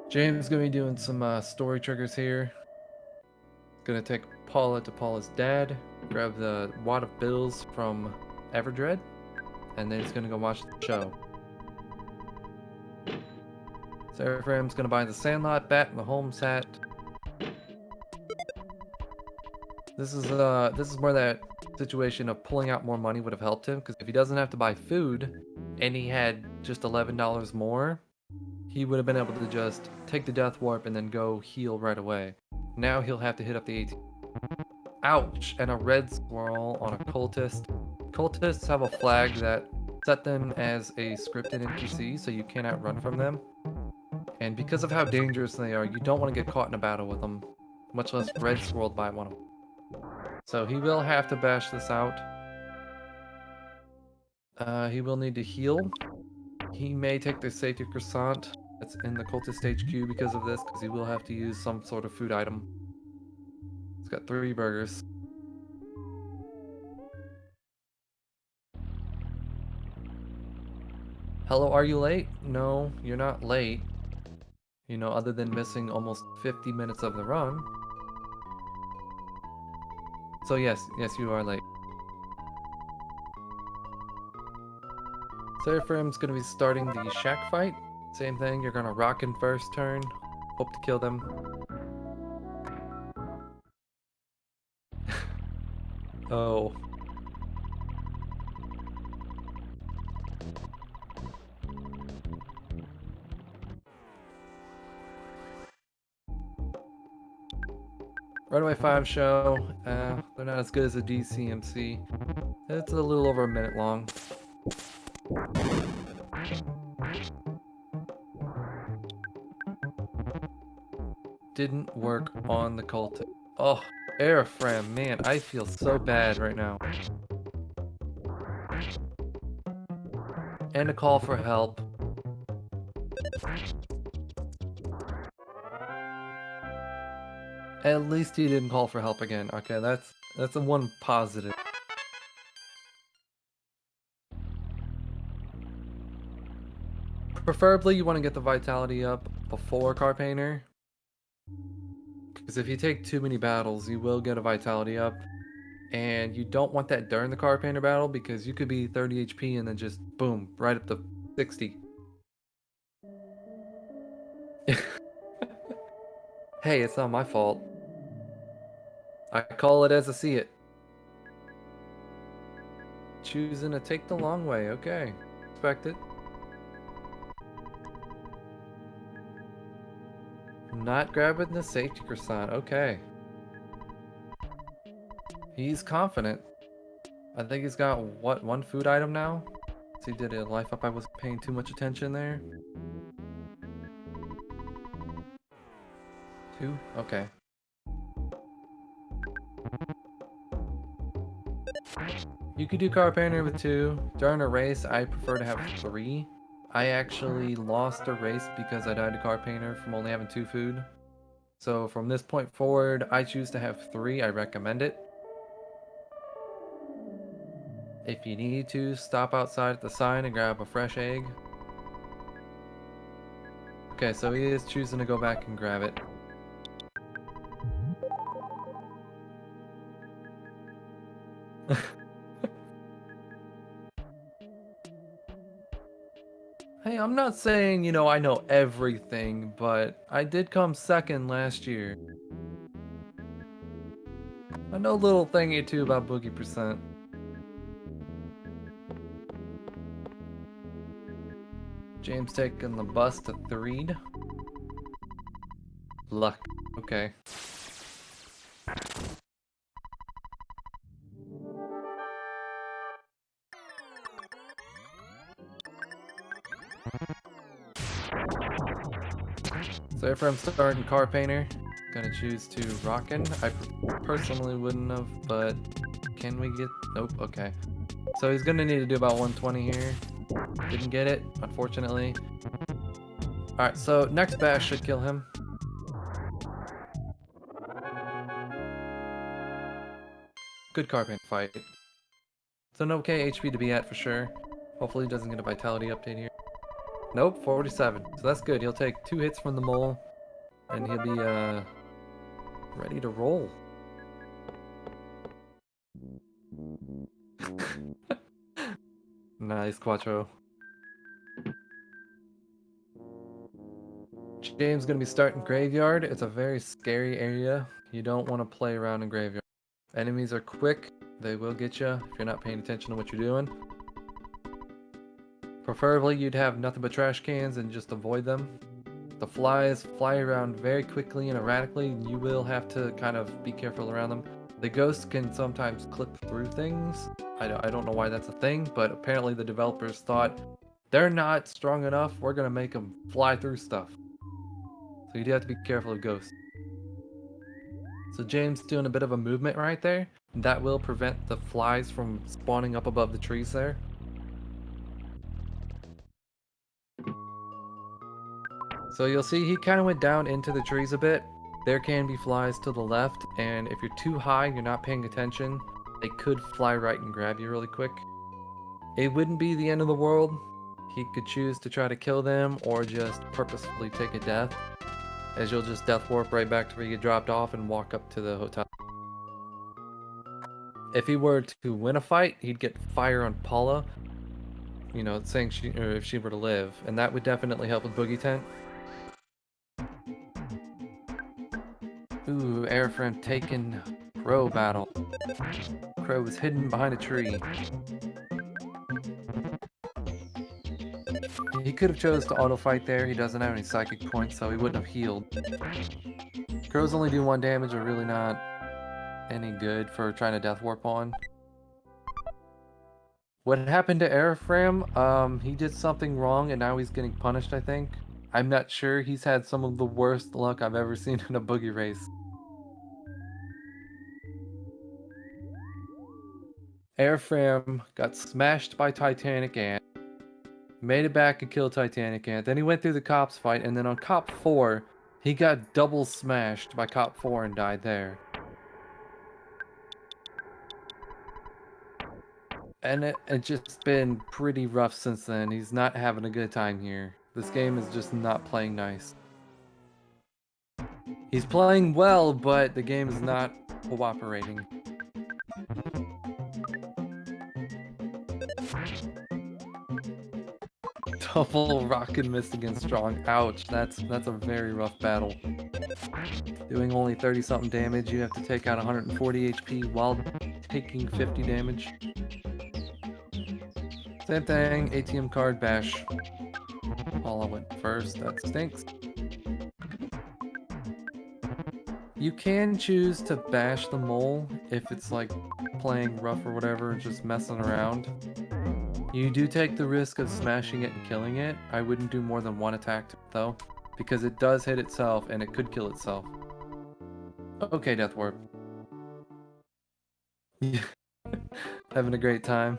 James is going to be doing some story triggers here. Going to take Paula to Paula's dad, grab the wad of bills from Everdread, and then he's going to go watch the show. So Eriphram's going to buy the Sandlot bat and the Holmes hat. This is where that situation of pulling out more money would have helped him, because if he doesn't have to buy food and he had just $11 more, he would have been able to just take the death warp and then go heal right away. Now he'll have to hit up the ATM. Ouch! And a red squirrel on a cultist. Cultists have a flag that set them as a scripted NPC, so you cannot run from them. And because of how dangerous they are, you don't want to get caught in a battle with them, much less red squirreled by one of them. So he will have to bash this out. He will need to heal. He may take the safety croissant that's in the cultist HQ because of this, because he will have to use some sort of food item. He's got 3 burgers. Hello, are you late? No, you're not late. You know, other than missing almost 50 minutes of the run. So yes, you are late. So Eriphram's going to be starting the shack fight. Same thing, you're going to rock in first turn, Hope to kill them. Oh. Runaway 5 show. They're not as good as a DCMC. It's a little over a minute long. Didn't work on the cult. Oh, Eriphram, man, I feel so bad right now. And a call for help. At least he didn't call for help again. Okay, that's a one positive. Preferably you want to get the vitality up before Car Painter. Because if you take too many battles, you will get a vitality up. And you don't want that during the Car Painter battle because you could be 30 HP and then just boom, right up to 60. Hey, it's not my fault. I call it as I see it. Choosing to take the long way, okay. Expect it. Not grabbing the safety croissant, okay. He's confident. I think he's got, what, one food item now? So he did a life up, I wasn't paying too much attention there. 2? Okay. You could do Car Painter with 2. During a race, I prefer to have 3. I actually lost a race because I died to Car Painter from only having 2 food. So from this point forward, I choose to have 3. I recommend it. If you need to, stop outside at the sign and grab a fresh egg. Okay, so he is choosing to go back and grab it. Hey, I'm not saying, you know, I know everything, but I did come second last year. I know a little thing or two about Boogey percent. James taking the bus to Threed. Luck. Okay. So if I'm starting Car Painter, gonna choose to Rockin'. I personally wouldn't have, but can we get... Nope, okay. So he's gonna need to do about 120 here. Didn't get it, unfortunately. Alright, so next bash should kill him. Good Car Painter fight. It's an okay HP to be at for sure. Hopefully he doesn't get a vitality update here. Nope, 47. So that's good. He'll take 2 hits from the mole, and he'll be ready to roll. Nice, Quattro. James gonna be starting Graveyard. It's a very scary area. You don't want to play around in Graveyard. Enemies are quick. They will get you if you're not paying attention to what you're doing. Preferably you'd have nothing but trash cans and just avoid them. The flies fly around very quickly and erratically, and you will have to kind of be careful around them. The ghosts can sometimes clip through things. I don't know why that's a thing, but apparently the developers thought they're not strong enough, we're gonna make them fly through stuff. So you do have to be careful of ghosts. So James doing a bit of a movement right there. That will prevent the flies from spawning up above the trees there. So you'll see he kind of went down into the trees a bit. There can be flies to the left, and if you're too high and you're not paying attention, they could fly right and grab you really quick. It wouldn't be the end of the world. He could choose to try to kill them or just purposefully take a death, as you'll just death warp right back to where you dropped off and walk up to the hotel. If he were to win a fight, he'd get fire on Paula, you know, saying if she were to live, and that would definitely help with Boogie Tent. Eriphram taking Crow battle. Crow was hidden behind a tree. He could have chose to auto fight there. He doesn't have any psychic points, so he wouldn't have healed. Crows only do 1 damage, are really not any good for trying to death warp on. What happened to Eriphram? He did something wrong and now he's getting punished, I think. I'm not sure. He's had some of the worst luck I've ever seen in a Boogey race. Eriphram got smashed by Titanic Ant. Made it back and killed Titanic Ant. Then he went through the cops fight, and then on Cop 4, he got double smashed by Cop 4 and died there. And it's just been pretty rough since then. He's not having a good time here. This game is just not playing nice. He's playing well, but the game is not cooperating. Double rock and mist against strong. Ouch, that's a very rough battle. Doing only 30-something damage, you have to take out 140 HP while taking 50 damage. Same thing, ATM card bash. Paula went first, that stinks. You can choose to bash the mole if it's like playing rough or whatever, just messing around. You do take the risk of smashing it and killing it. I wouldn't do more than 1 attack to it though, because it does hit itself and it could kill itself. Okay, Death Warp. Having a great time.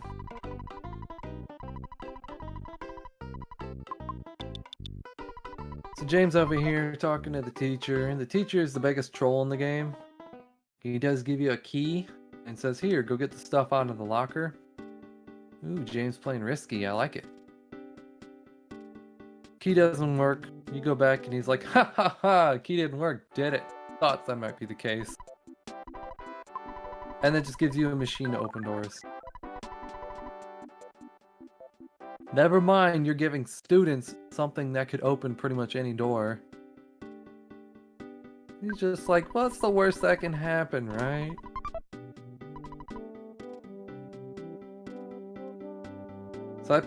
So James over here talking to the teacher. The teacher is the biggest troll in the game. He does give you a key and says, here, go get the stuff out of the locker. Ooh, James playing risky. I like it. Key doesn't work. You go back and he's like, ha ha ha, key didn't work, did it? Thought that might be the case. And that just gives you a machine to open doors. Never mind, you're giving students something that could open pretty much any door. He's just like, what's the worst that can happen, right? So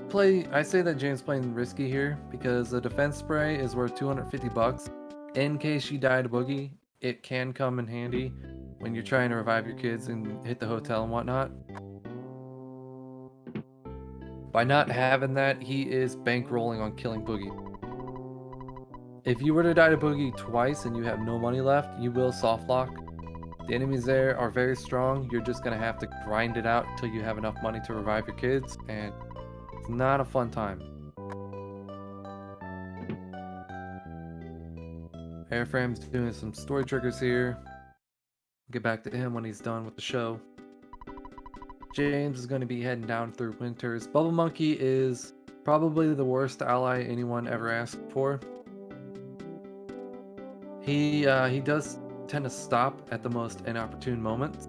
I say that James playing risky here because the defense spray is worth 250 bucks. In case you die to Boogey, it can come in handy when you're trying to revive your kids and hit the hotel and whatnot. By not having that, he is bankrolling on killing Boogey. If you were to die to Boogey twice and you have no money left, you will soft lock. The enemies there are very strong. You're just going to have to grind it out until you have enough money to revive your kids, and it's not a fun time. Eriphram's doing some story triggers here. Get back to him when he's done with the show. James is going to be heading down through winters. Bubble Monkey is probably the worst ally anyone ever asked for. He does tend to stop at the most inopportune moments.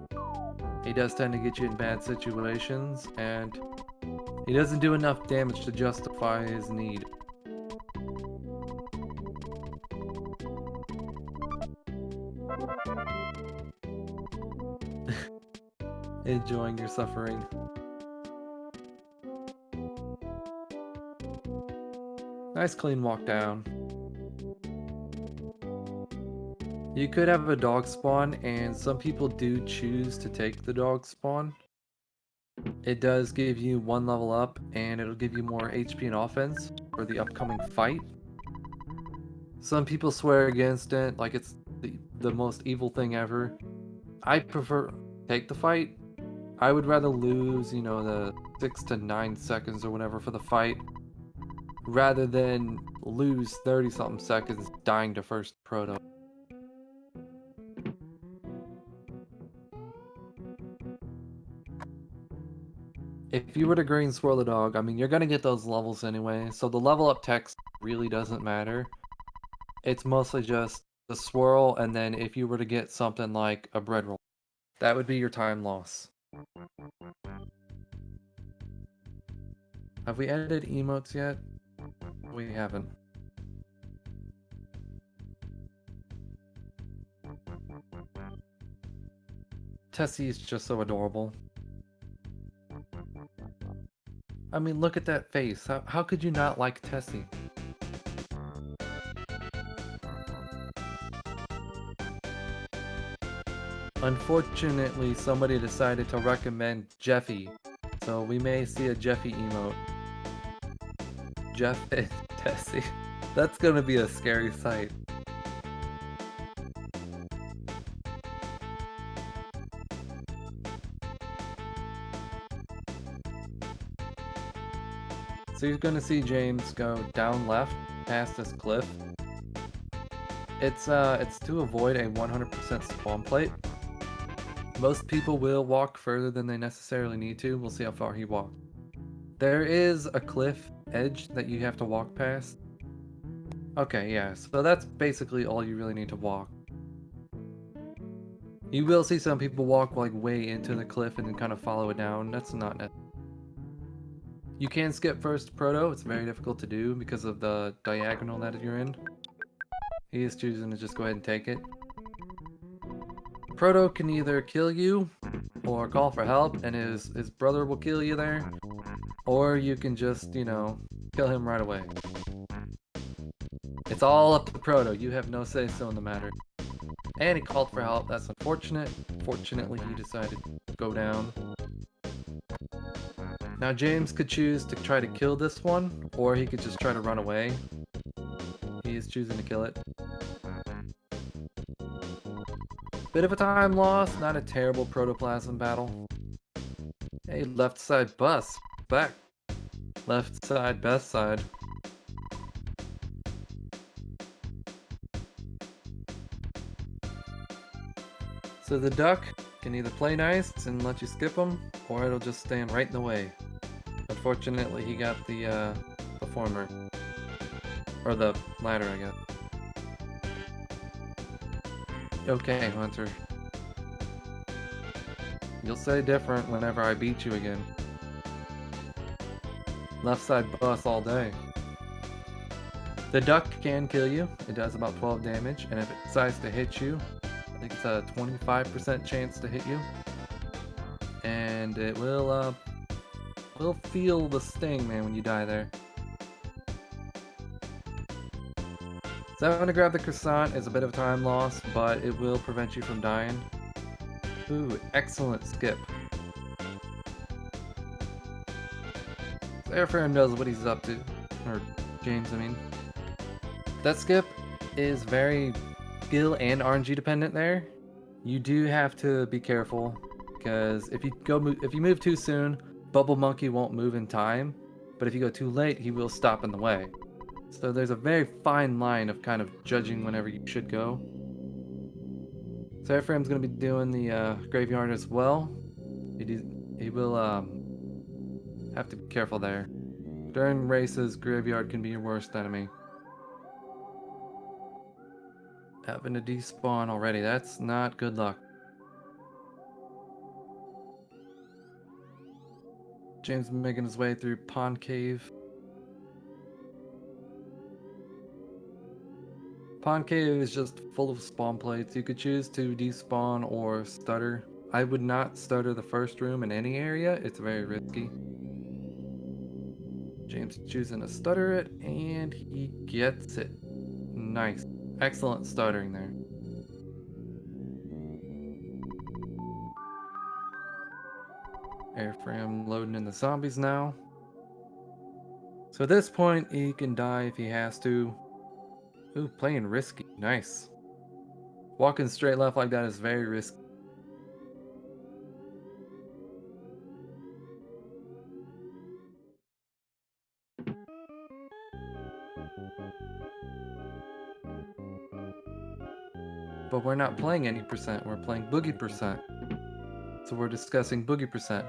He does tend to get you in bad situations, and he doesn't do enough damage to justify his need. Enjoying your suffering. Nice clean walk down. You could have a dog spawn, and some people do choose to take the dog spawn. It does give you 1 level up, and it'll give you more HP and offense for the upcoming fight. Some people swear against it, like it's the most evil thing ever. I prefer take the fight. I would rather lose, you know, the 6 to 9 seconds or whatever for the fight, rather than lose 30-something seconds dying to first proto. If you were to green swirl the dog, I mean, you're gonna get those levels anyway, so the level up text really doesn't matter. It's mostly just the swirl, and then if you were to get something like a bread roll, that would be your time loss. Have we edited emotes yet? We haven't. Tessie is just so adorable. I mean, look at that face. How could you not like Tessie? Unfortunately, somebody decided to recommend Jeffy, so we may see a Jeffy emote. Jeff and Tessie. That's gonna be a scary sight. So you're gonna see James go down left past this cliff. It's to avoid a 100% spawn plate. Most people will walk further than they necessarily need to. We'll see how far he walked. There is a cliff edge that you have to walk past. Okay, yeah, so that's basically all you really need to walk. You will see some people walk like way into the cliff and then kind of follow it down. That's not necessary. You can skip first Proto. It's very difficult to do because of the diagonal that you're in. He is choosing to just go ahead and take it. Proto can either kill you or call for help, and his brother will kill you there. Or you can just, you know, kill him right away. It's all up to Proto. You have no say-so in the matter. And he called for help. That's unfortunate. Fortunately, he decided to go down. Now, James could choose to try to kill this one, or he could just try to run away. He is choosing to kill it. Bit of a time loss, not a terrible protoplasm battle. Hey, left side bus. Back. Left side, best side. So the duck can either play nice and let you skip him, or it'll just stand right in the way. Unfortunately, he got the former. Or the latter, I guess. Okay, Hunter. You'll say different whenever I beat you again. Left side bus all day. The duck can kill you. It does about 12 damage, and if it decides to hit you, I think it's a 25% chance to hit you. And it will feel the sting, man, when you die there. So I'm gonna grab the croissant. It's a bit of time loss, but it will prevent you from dying. Ooh, excellent skip. So Eriphram knows what he's up to. Or James, I mean. That skip is very skill and RNG dependent there. You do have to be careful, because if you move too soon, Bubble Monkey won't move in time, but if you go too late, he will stop in the way. So there's a very fine line of kind of judging whenever you should go. So Eriphram's going to be doing the graveyard as well. He will have to be careful there. During races, graveyard can be your worst enemy. Having to despawn already, that's not good luck. James making his way through Pond Cave. Pond Cave is just full of spawn plates. You could choose to despawn or stutter. I would not stutter the first room in any area. It's very risky. James choosing to stutter it, and he gets it. Nice. Excellent stuttering there. Eriphram loading in the zombies now. So at this point, he can die if he has to. Ooh, playing risky. Nice. Walking straight left like that is very risky. But we're not playing any percent, we're playing Boogey percent. So we're discussing Boogey percent.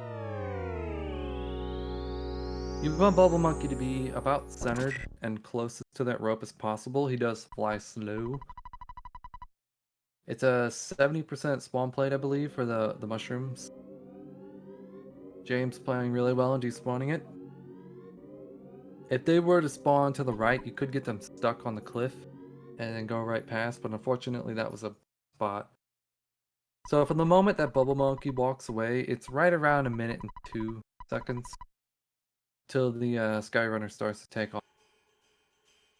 You want Bubble Monkey to be about centered and closest to that rope as possible. He does fly slow. It's a 70% spawn plate, I believe, for the mushrooms. James playing really well and despawning it. If they were to spawn to the right, you could get them stuck on the cliff and then go right past, but unfortunately that was a spot. So from the moment that Bubble Monkey walks away, it's right around a minute and 2 seconds till the Skyrunner starts to take off.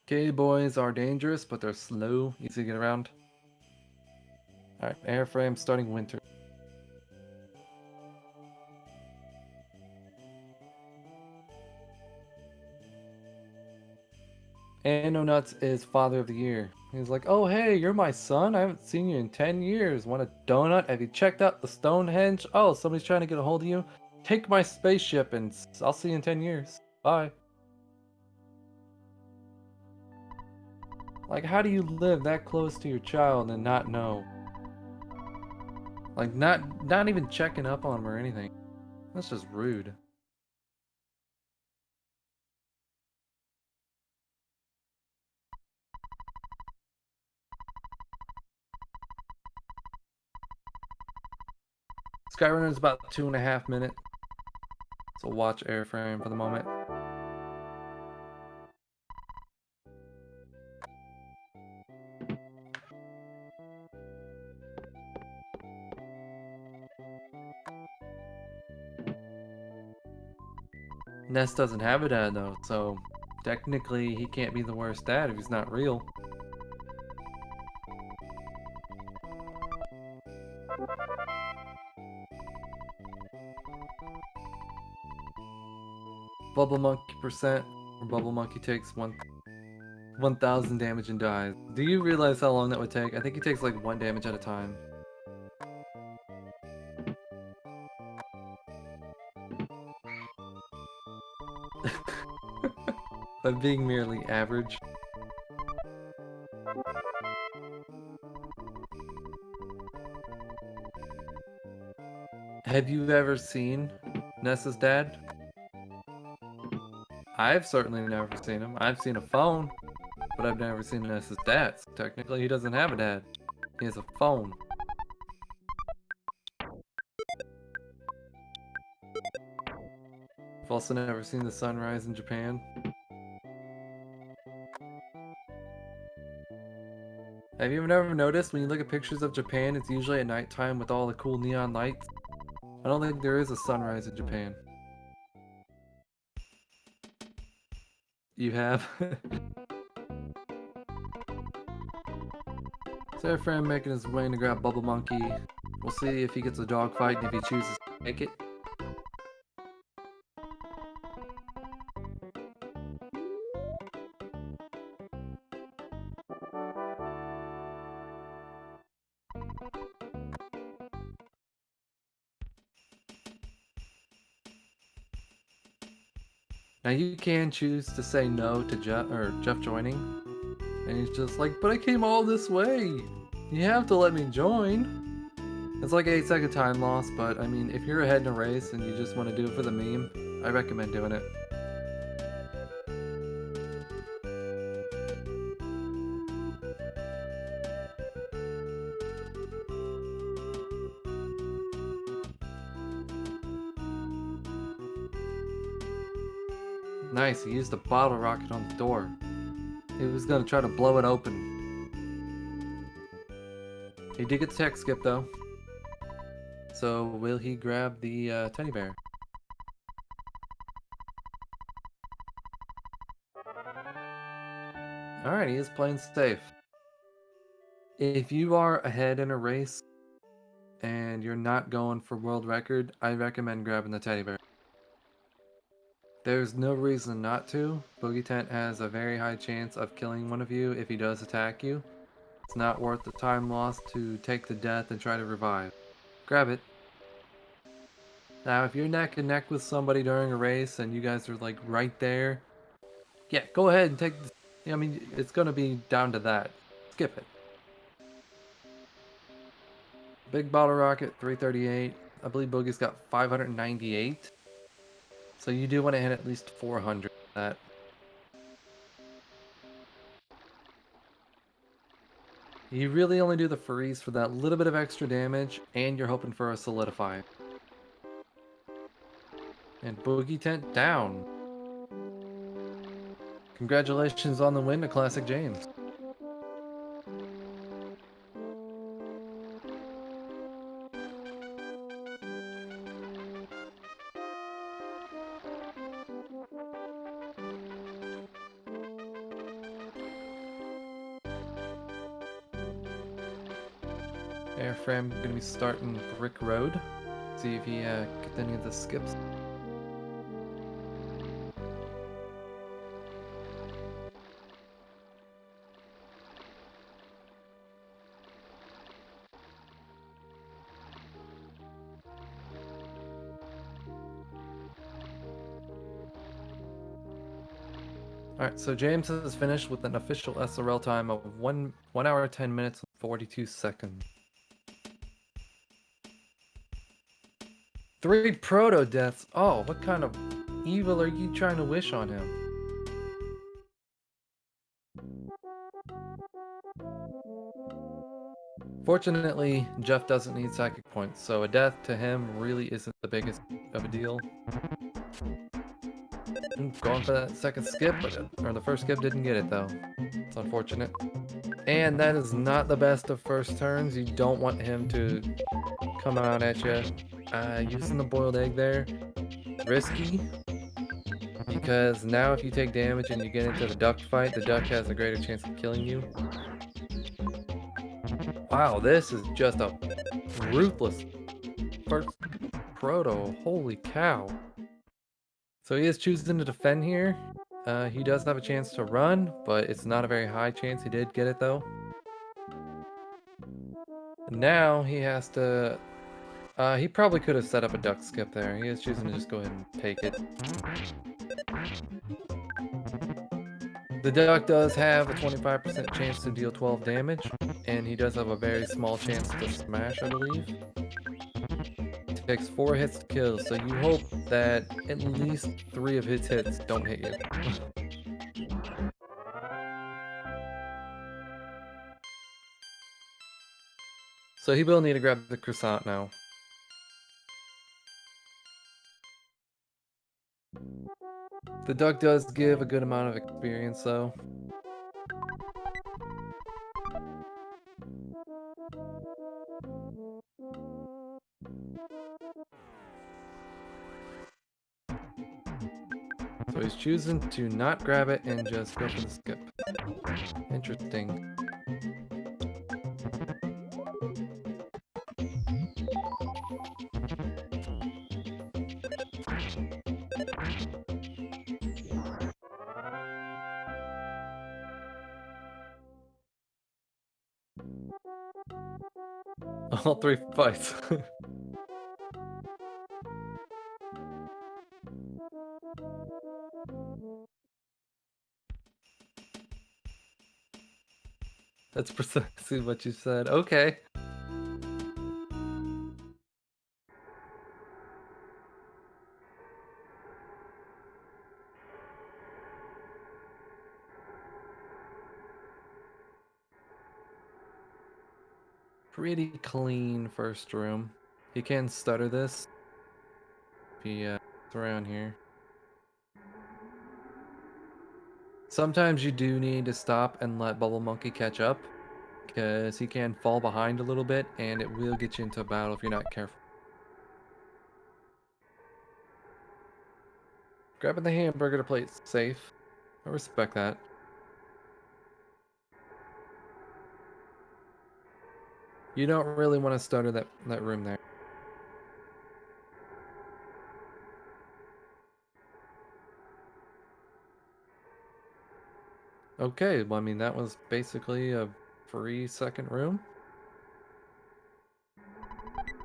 Okay, boys are dangerous, but they're slow, easy to get around. Alright, Airframe starting winter. And No Nuts is Father of the Year. He's like, oh hey, you're my son? I haven't seen you in 10 years. Want a donut? Have you checked out the Stonehenge? Oh, somebody's trying to get a hold of you? Take my spaceship and I'll see you in 10 years. Bye. Like, how do you live that close to your child and not know? Like, not even checking up on him or anything. That's just rude. Skyrunner is about 2.5 minutes. So watch Airframe for the moment. Ness doesn't have a dad though, so technically he can't be the worst dad if he's not real. Bubble Monkey percent, where Bubble Monkey takes 1,000 damage and dies. Do you realize how long that would take? I think he takes like 1 damage at a time. By being merely average. Have you ever seen Nessa's dad? I've certainly never seen him. I've seen a phone, but I've never seen Nessa's dad. So technically, he doesn't have a dad. He has a phone. I've also never seen the sunrise in Japan. Have you ever noticed when you look at pictures of Japan, it's usually at nighttime with all the cool neon lights? I don't think there is a sunrise in Japan. You have? So Eriphram making his way to grab Bubble Monkey. We'll see if he gets a dogfight and if he chooses to take it. Now you can choose to say no to Jeff joining. And he's just like, but I came all this way. You have to let me join. It's like 8-second time loss, but I mean, if you're ahead in a race and you just want to do it for the meme, I recommend doing it. Nice, he used a bottle rocket on the door. He was gonna try to blow it open. He did get the tech skip though. So will he grab the teddy bear? Alright, he is playing safe. If you are ahead in a race and you're not going for world record, I recommend grabbing the teddy bear. There's no reason not to. Boogey Tent has a very high chance of killing one of you if he does attack you. It's not worth the time lost to take the death and try to revive. Grab it. Now, if you're neck and neck with somebody during a race and you guys are like right there, yeah, go ahead and take I mean, it's gonna be down to that. Skip it. Big bottle rocket, 338. I believe Boogie's got 598. So you do want to hit at least 400 with that. You really only do the freeze for that little bit of extra damage, and you're hoping for a solidify. And Boogey Tent down. Congratulations on the win to ClassicJames. Eriphram gonna be starting Brick Road. See if he gets any of the skips. Alright, so James has finished with an official SRL time of 1 hour 10 minutes and 42 seconds. 3 proto deaths. Oh, what kind of evil are you trying to wish on him? Fortunately, Jeff doesn't need psychic points, so a death to him really isn't the biggest of a deal. Going for that second skip, or the first skip didn't get it though. It's unfortunate. And that is not the best of first turns. You don't want him to come out at you. Using the boiled egg there, risky. Because now if you take damage and you get into the duck fight, the duck has a greater chance of killing you. Wow, this is just a ruthless first proto. Holy cow. So he is choosing to defend here. He does have a chance to run, but it's not a very high chance. He did get it though. Now he has to... he probably could have set up a duck skip there. He is choosing to just go ahead and take it. The duck does have a 25% chance to deal 12 damage, and he does have a very small chance to smash, I believe. It takes 4 hits to kill, so you hope that at least 3 of his hits don't hit you. So he will need to grab the croissant now. The duck does give a good amount of experience though. So he's choosing to not grab it and just go for the skip. Interesting. All 3 fights. That's precisely what you said. Okay. Pretty clean first room. He can stutter this if he it's around here. Sometimes you do need to stop and let Bubble Monkey catch up, because he can fall behind a little bit and it will get you into a battle if you're not careful. Grabbing the hamburger to play it safe. I respect that. You don't really want to stutter that room there. Okay, well, I mean, that was basically a free second room.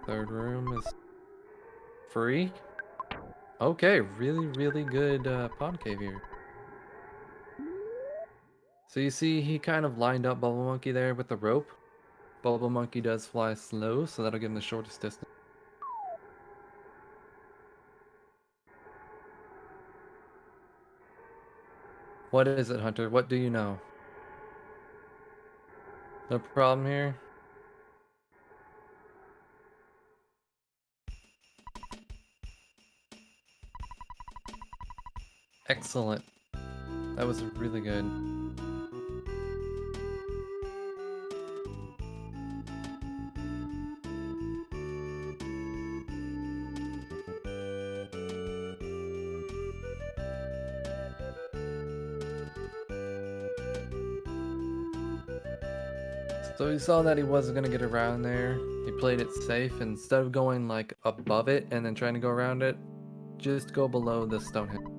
Third room is free. Okay, really, really good pond cave here. So you see he kind of lined up Bubble Monkey there with the rope. Bubble Monkey does fly slow, so that'll give him the shortest distance. What is it, Hunter? What do you know? No problem here? Excellent. That was really good. So he saw that he wasn't gonna get around there. He played it safe. Instead of going like above it and then trying to go around it, just go below the stone hill.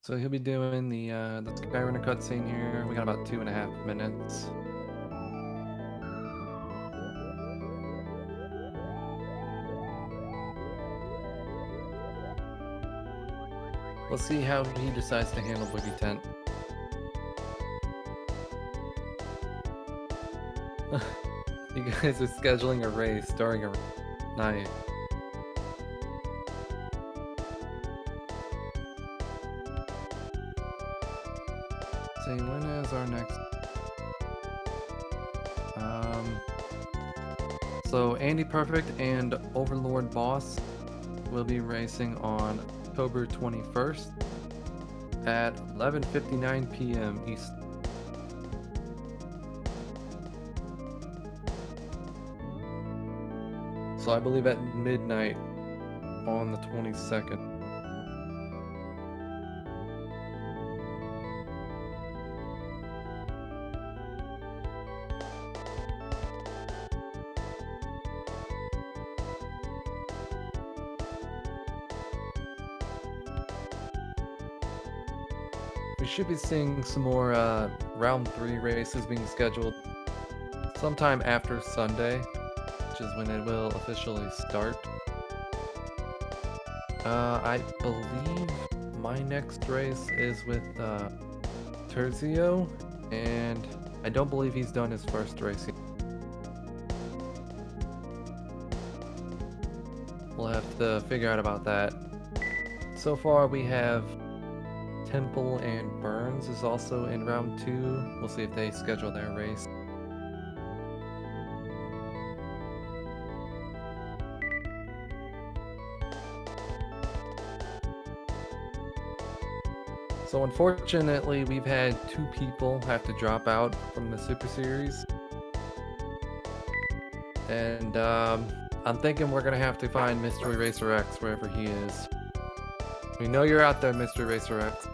So he'll be doing the Skyrunner cutscene here. We got about 2.5 minutes. We'll see how he decides to handle Boogey Tent. You guys are scheduling a race during a night. See, when is our next? So Andy Perfect and Overlord Boss will be racing on October 21st at 11:59 p.m. East. So I believe at midnight on the 22nd. We should be seeing some more round 3 races being scheduled sometime after Sunday, which is when it will officially start. I believe my next race is with Terzio, and I don't believe he's done his first race yet. We'll have to figure out about that. So far we have Temple and Burns is also in round 2. We'll see if they schedule their race. So unfortunately, we've had 2 people have to drop out from the Super Series. And I'm thinking we're gonna have to find Mystery Racer X wherever he is. We know you're out there, Mystery Racer X.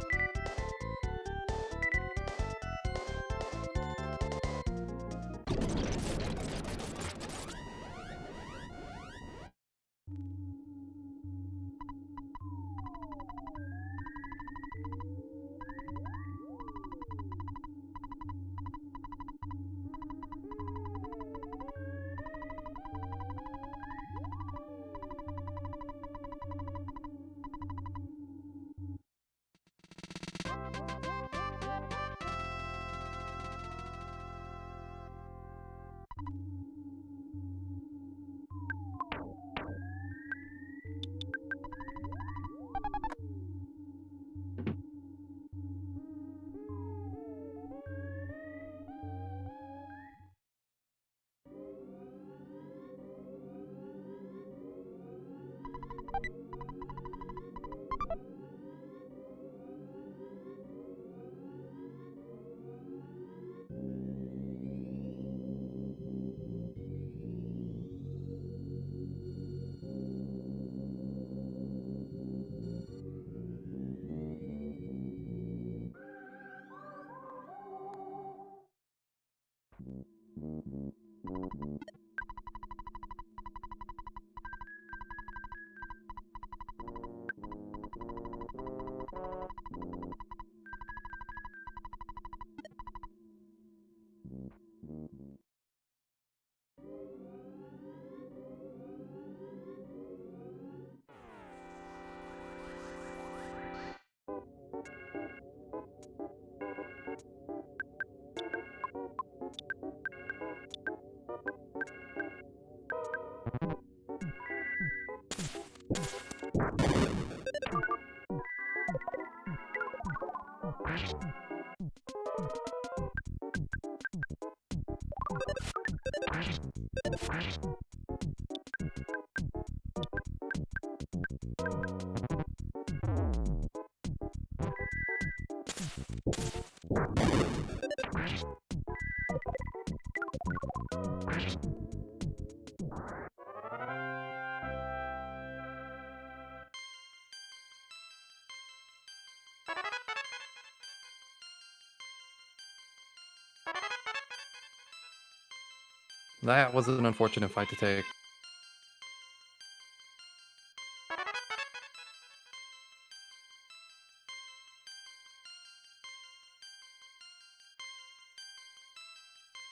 That was an unfortunate fight to take.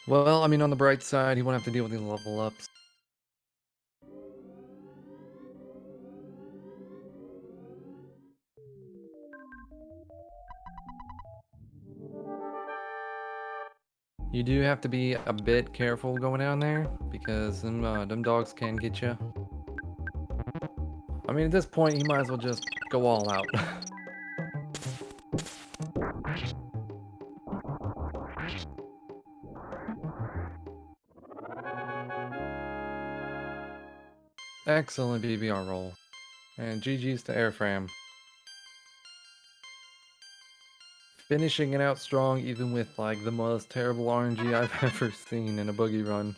Well, I mean, on the bright side, he won't have to deal with these level ups. You do have to be a bit careful going down there, because them dogs can get you. I mean, at this point, you might as well just go all out. Excellent BBR roll. And GG's to Eriphram. Finishing it out strong even with like the most terrible RNG I've ever seen in a Boogey run.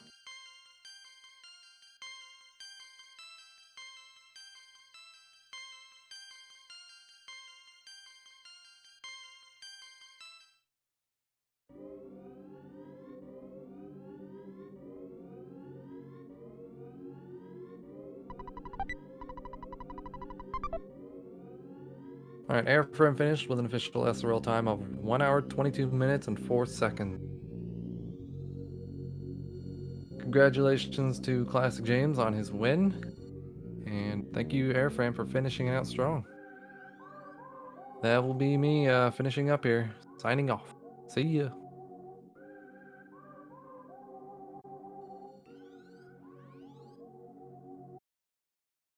Alright, Airframe finished with an official SRL time of 1 hour, 22 minutes, and 4 seconds. Congratulations to ClassicJames on his win, and thank you, Airframe, for finishing it out strong. That will be me finishing up here, signing off. See ya.